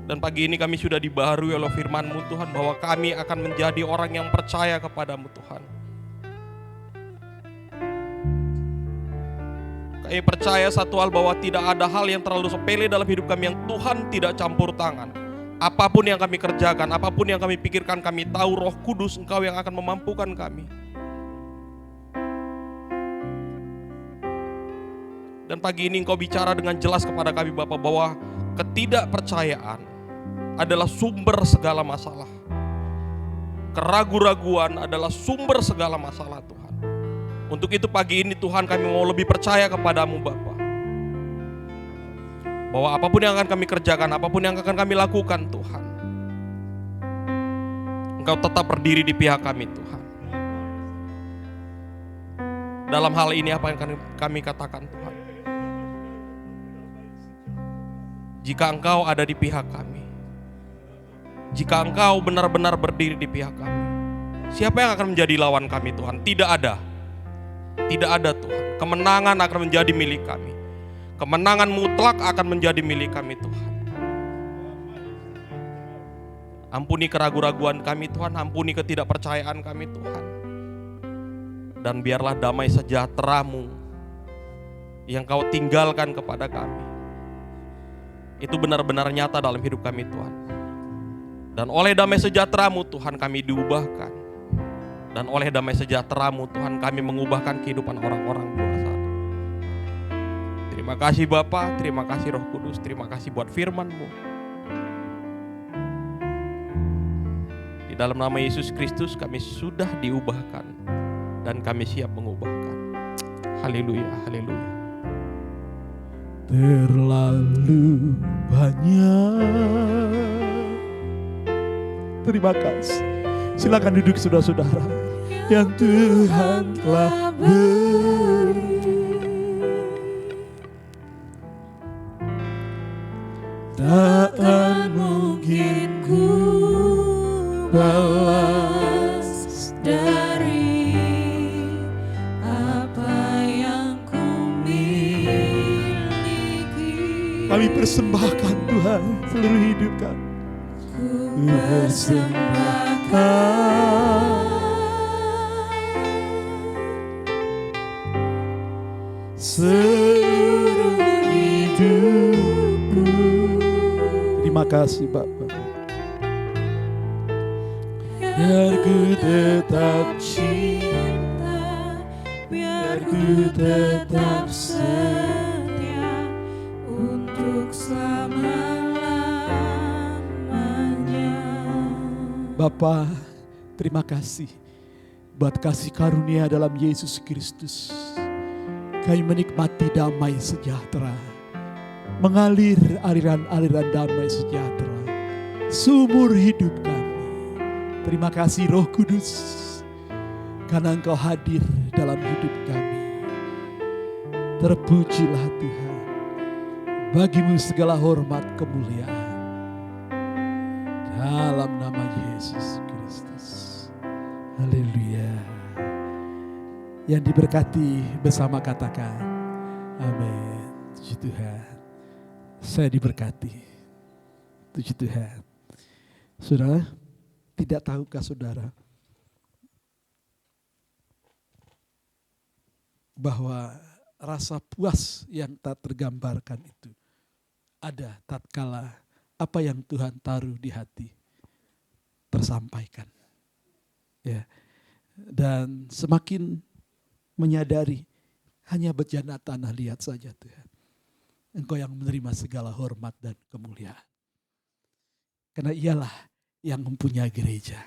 Dan pagi ini kami sudah dibaharui oleh firman-Mu Tuhan bahwa kami akan menjadi orang yang percaya kepadamu Tuhan. Kami percaya satu hal bahwa tidak ada hal yang terlalu sepele dalam hidup kami yang Tuhan tidak campur tangan. Apapun yang kami kerjakan, apapun yang kami pikirkan, kami tahu Roh Kudus Engkau yang akan memampukan kami. Dan pagi ini Engkau bicara dengan jelas kepada kami Bapak bahwa ketidakpercayaan adalah sumber segala masalah. Keraguan-raguan adalah sumber segala masalah Tuhan. Untuk itu pagi ini Tuhan kami mau lebih percaya kepadamu Bapa. Bahwa apapun yang akan kami kerjakan, apapun yang akan kami lakukan Tuhan, Engkau tetap berdiri di pihak kami Tuhan. Dalam hal ini apa yang kami katakan Tuhan? Jika Engkau ada di pihak kami, Jika Engkau benar-benar berdiri di pihak kami, siapa yang akan menjadi lawan kami Tuhan? Tidak ada. Tidak ada Tuhan. Kemenangan akan menjadi milik kami. Kemenangan mutlak akan menjadi milik kami Tuhan. Ampuni keraguan-raguan kami Tuhan, ampuni ketidakpercayaan kami Tuhan. Dan biarlah damai sejahtera-Mu yang Kau tinggalkan kepada kami, itu benar-benar nyata dalam hidup kami Tuhan. Dan oleh damai sejahtera-Mu Tuhan kami diubahkan. Dan oleh damai sejahtera-Mu Tuhan kami mengubahkan kehidupan orang-orang di luar sana. Terima kasih Bapa, terima kasih Roh Kudus, terima kasih buat firman-Mu. Di dalam nama Yesus Kristus kami sudah diubahkan dan kami siap mengubahkan. Haleluya, haleluya. Terlalu banyak. Terima kasih. Silakan duduk saudara-saudara yang Tuhan telah beri. Tak mungkin ku balas dari apa yang ku miliki. Kami persembahkan Tuhan seluruh hidup kami. Ku persembahkan seluruh hidupku. Terima kasih Bapa. Biar ku tetap cinta, biar ku tetap setia untuk selama-lamanya. Bapa, terima kasih buat kasih karunia dalam Yesus Kristus. Kami menikmati damai sejahtera, mengalir aliran-aliran damai sejahtera seumur hidup kami. Terima kasih Roh Kudus, karena Engkau hadir dalam hidup kami. Terpujilah Tuhan, bagimu segala hormat kemuliaan. Dalam nama Yesus Kristus. Haleluya. Yang diberkati bersama katakan amin. Puji Tuhan. Saya diberkati. Puji Tuhan. Saudara, tidak tahukah saudara bahwa rasa puas yang tak tergambarkan itu ada tatkala apa yang Tuhan taruh di hati tersampaikan. Ya. Dan semakin menyadari hanya bejana tanah, lihat saja Tuhan. Engkau yang menerima segala hormat dan kemuliaan. Karena ialah yang mempunyai gereja.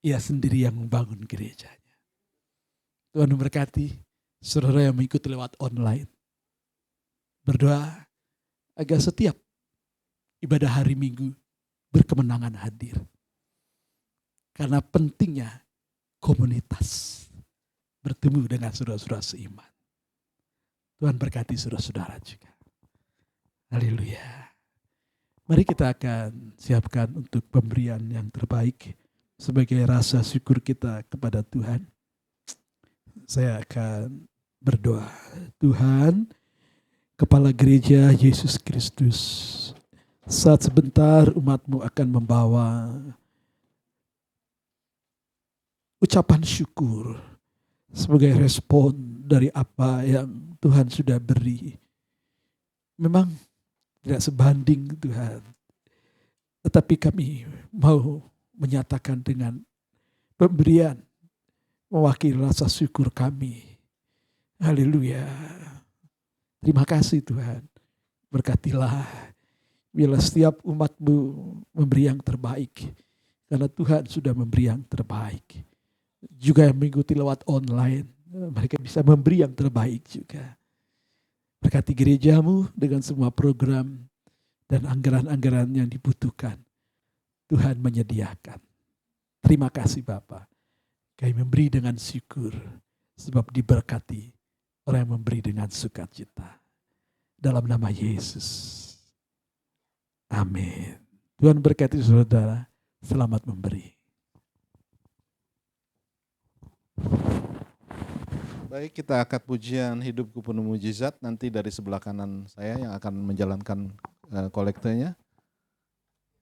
Ia sendiri yang membangun gerejanya. Tuhan memberkati saudara yang mengikuti lewat online. Berdoa agar setiap ibadah hari Minggu berkemenangan hadir. Karena pentingnya komunitas bertemu dengan saudara-saudara seiman. Tuhan berkati saudara-saudara juga. Haleluya. Mari kita akan siapkan untuk pemberian yang terbaik sebagai rasa syukur kita kepada Tuhan. Saya akan berdoa. Tuhan, Kepala Gereja Yesus Kristus, saat sebentar umat-Mu akan membawa ucapan syukur sebagai respon dari apa yang Tuhan sudah beri. Memang tidak sebanding Tuhan. Tetapi kami mau menyatakan dengan pemberian mewakili rasa syukur kami. Haleluya. Terima kasih Tuhan. Berkatilah bila setiap umat-Mu memberi yang terbaik. Karena Tuhan sudah memberi yang terbaik. Juga yang mengikuti lewat online, mereka bisa memberi yang terbaik juga. Berkati gereja-Mu dengan semua program dan anggaran-anggaran yang dibutuhkan. Tuhan menyediakan. Terima kasih Bapa. Kami memberi dengan syukur sebab diberkati orang yang memberi dengan sukacita. Dalam nama Yesus. Amin. Tuhan berkati saudara. Selamat memberi. Baik, kita angkat pujian Hidupku Penuh Mujizat. Nanti dari sebelah kanan saya yang akan menjalankan kolektenya.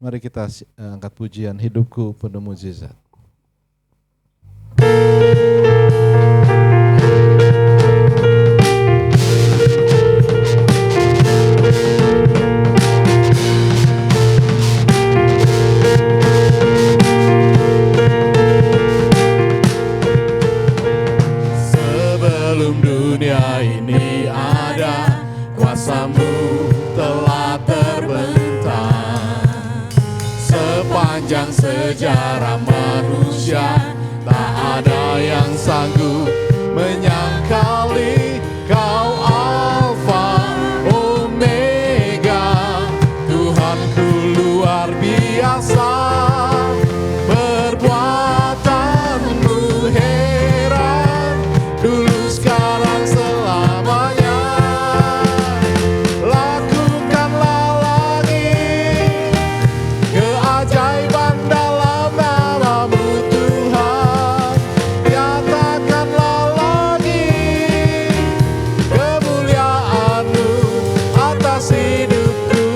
Mari kita angkat pujian Hidupku Penuh Mujizat. Sebelum dunia ini ada, kuasa-Mu telah terbentang. Sepanjang sejarah manusia, tak ada yang sanggup menyangkali Kau Alfa Omega. Tuhanku luar biasa, perbuatan-Mu heran, dulu sekarang selamanya. Lakukanlah lagi keajaiban dalam nama-Mu Tuhan. Nyatakanlah lagi kemuliaan-Mu atas hidupku.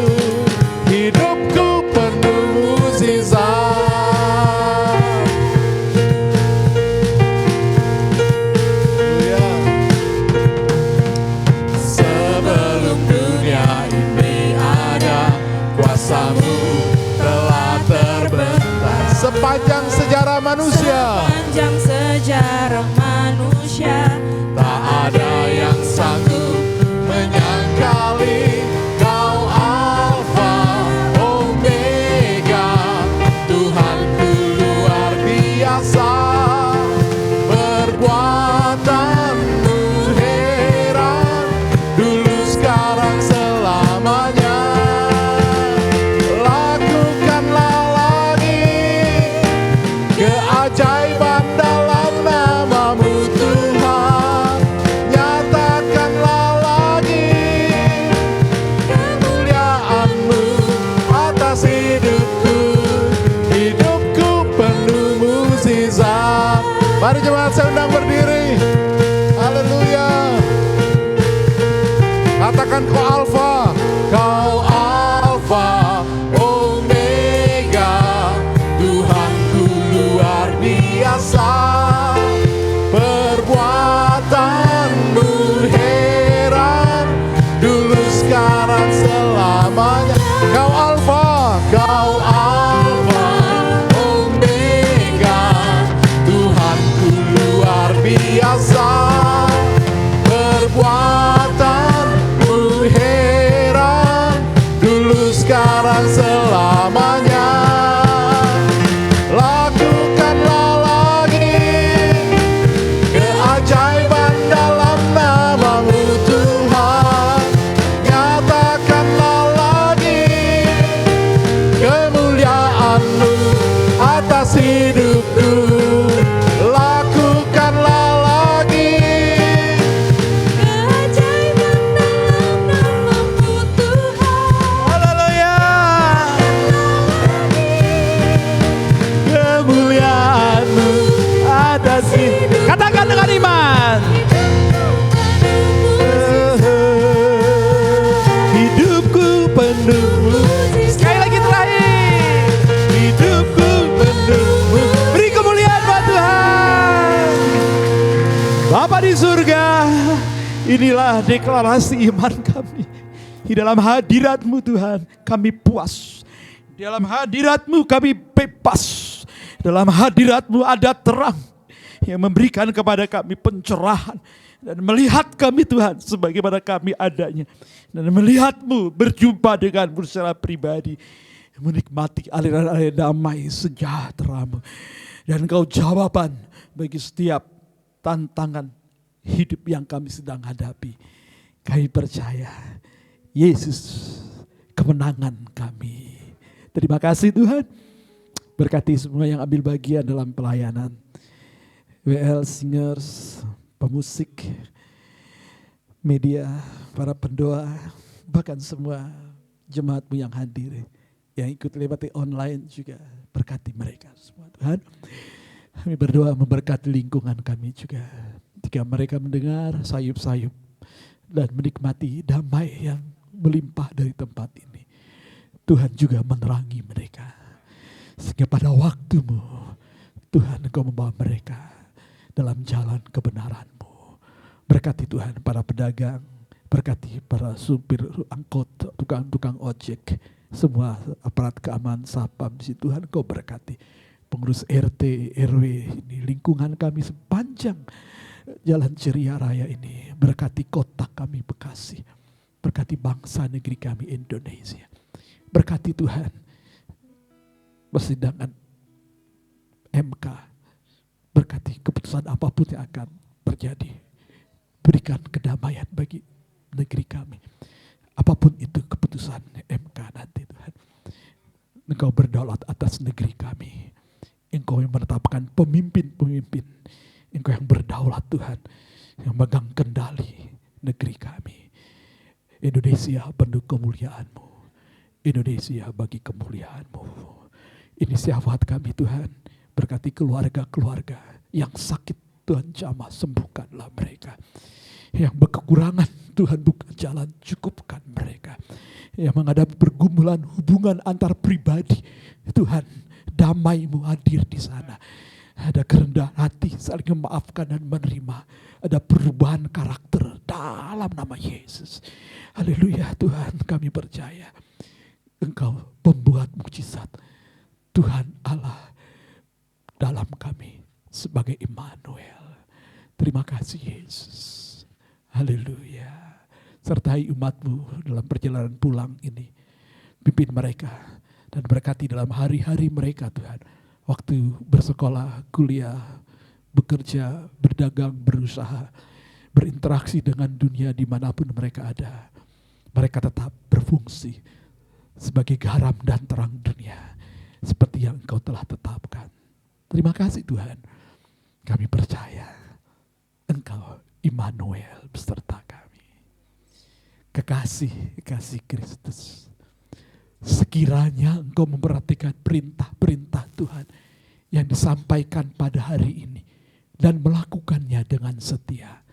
Hidupku penuh mukjizat. Sebelum dunia ini ada, kuasa-Mu telah terbentang. Sepanjang sejarah manusia, Sepanjang sejarah manusia, tak ada yang sanggup menyangkali Kau Alfa Omega. Tuhanku luar biasa, perbuatan-Mu heran, dulu sekarang selamanya. Lakukanlah lagi keajaiban dalam nama-Mu Tuhan. Nyatakanlah lagi kemuliaan-Mu atas hidupku. Hidupku penuh mukjizat. Mari jemaat saya undang berdiri. Haleluya. Katakan Kau Alfa, Kau Alfa Omega. Tuhanku luar biasa, perbuatan-Mu heran, dulu sekarang selamanya. Kau Alfa, Kau Alfa Omega. Tuhanku luar biasa, perbuatan-Mu heran, dulu sekarang selamanya. Lakukanlah lagi keajaiban dalam nama-Mu Tuhan. Nyatakanlah lagi kemuliaan-Mu atas hidupku. Lakukanlah lagi keajaiban dalam nama-Mu Tuhan. Haleluya. kemuliaan-Mu atas hidupku. Katakan dengan iman. Hidupku penuh mukjizat. Sekali lagi terakhir. Hidupku penuh mukjizat. Beri kemuliaan buat Tuhan. Bapa di surga, inilah deklarasi iman kami. Di dalam hadirat-Mu Tuhan, kami puas. Di dalam hadirat-Mu kami bebas. Dalam hadirat-Mu ada terang yang memberikan kepada kami pencerahan. Dan melihat kami Tuhan sebagaimana kami adanya. Dan melihat-Mu berjumpa denganmu secara pribadi. Menikmati aliran-aliran damai sejahtera-Mu. Dan Engkau jawaban bagi setiap tantangan hidup yang kami sedang hadapi. Kami percaya Yesus kemenangan kami. Terima kasih Tuhan. Berkati semua yang ambil bagian dalam pelayanan. WL Singers, pemusik, media, para pendoa, bahkan semua jemaat-Mu yang hadir. yang ikut lewat online juga berkati mereka semua Tuhan. Kami berdoa memberkati lingkungan kami juga. Jika mereka mendengar sayup-sayup dan menikmati damai yang melimpah dari tempat ini, Tuhan juga menerangi mereka. Sehingga pada waktumu, Tuhan Engkau membawa mereka dalam jalan kebenaran-Mu. Berkati Tuhan para pedagang, berkati para supir angkot, tukang-tukang ojek, semua aparat keamanan Sapam, Tuhan Engkau berkati. Pengurus RT, RW ini, lingkungan kami sepanjang Jalan Ceria Raya ini. Berkati kota kami Bekasi. Berkati bangsa negeri kami Indonesia. Berkati Tuhan persidangan MK. Berkati keputusan apapun yang akan terjadi. Berikan kedamaian bagi negeri kami. Apapun itu keputusan MK nanti Tuhan. Engkau berdaulat atas negeri kami. Engkau yang menetapkan pemimpin-pemimpin. Engkau yang berdaulat Tuhan. Yang megang kendali negeri kami. Indonesia penuh kemuliaan-Mu. Indonesia bagi kemuliaan-Mu. Ini syafaat kami Tuhan. Berkati keluarga-keluarga yang sakit Tuhan jamah sembuhkanlah mereka. Yang berkekurangan Tuhan buka jalan cukupkan mereka. Yang menghadapi pergumulan hubungan antar pribadi Tuhan damai-Mu hadir di sana. Ada kerendahan hati saling memaafkan dan menerima. Ada perubahan karakter dalam nama Yesus. Haleluya Tuhan, kami percaya Engkau pembuat mukjizat. Tuhan Allah dalam kami sebagai Immanuel. Terima kasih Yesus. Haleluya. Sertai umat-Mu dalam perjalanan pulang ini. Pimpin mereka dan berkati dalam hari-hari mereka Tuhan. Waktu bersekolah, kuliah, bekerja, berdagang, berusaha, berinteraksi dengan dunia dimanapun mereka ada. Mereka tetap berfungsi sebagai garam dan terang dunia. Seperti yang Engkau telah tetapkan. Terima kasih Tuhan. Kami percaya Engkau Immanuel beserta kami. Kekasih Kristus. Sekiranya Engkau memperhatikan perintah-perintah Tuhan yang disampaikan pada hari ini dan melakukannya dengan setia,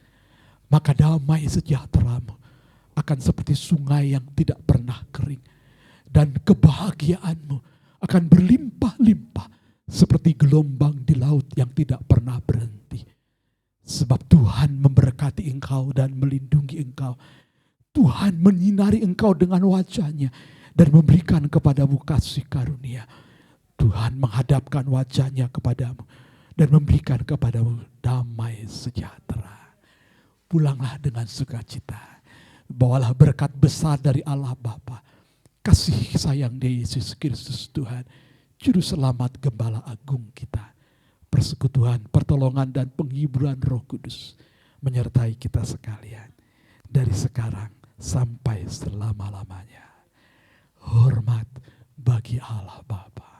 maka damai sejahtera-Mu akan seperti sungai yang tidak pernah kering dan kebahagiaan-Mu akan berlimpah-limpah seperti gelombang di laut yang tidak pernah berhenti. Sebab Tuhan memberkati engkau dan melindungi engkau. Tuhan menyinari engkau dengan wajah-Nya dan memberikan kepadamu kasih karunia. Tuhan menghadapkan wajah-Nya kepadamu dan memberikan kepadamu damai sejahtera. Pulanglah dengan sukacita. Bawalah berkat besar dari Allah Bapa, kasih sayang dari Yesus Kristus Tuhan, Juru Selamat Gembala Agung kita, persekutuan, pertolongan dan penghiburan Roh Kudus menyertai kita sekalian dari sekarang sampai selama-lamanya. Hormat bagi Allah Bapa.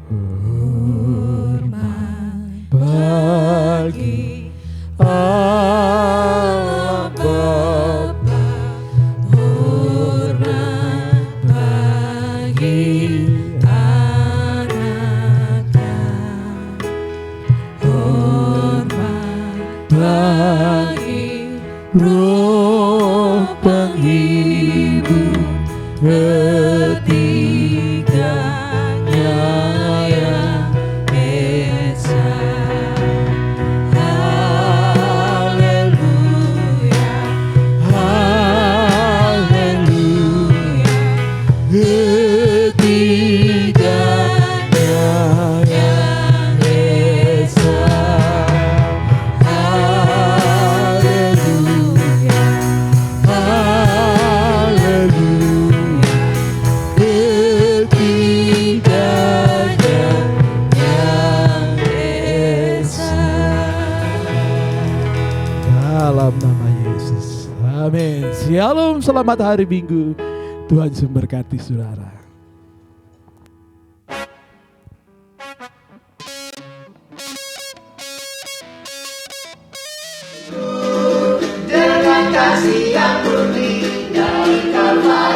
Hormat bagi Allah Bapa. Hormat bagi anaknya. Hormat bagi Roh penghibur ketiganya yang esa. Haleluya, haleluya, ketiganya yang esa. Haleluya, haleluya, ketiganya yang esa. Dalam nama Yesus. Amin. Shalom, selamat hari Minggu. Tuhan Yesus memberkati saudara. Dengan kasih yang murni dari Kalvari.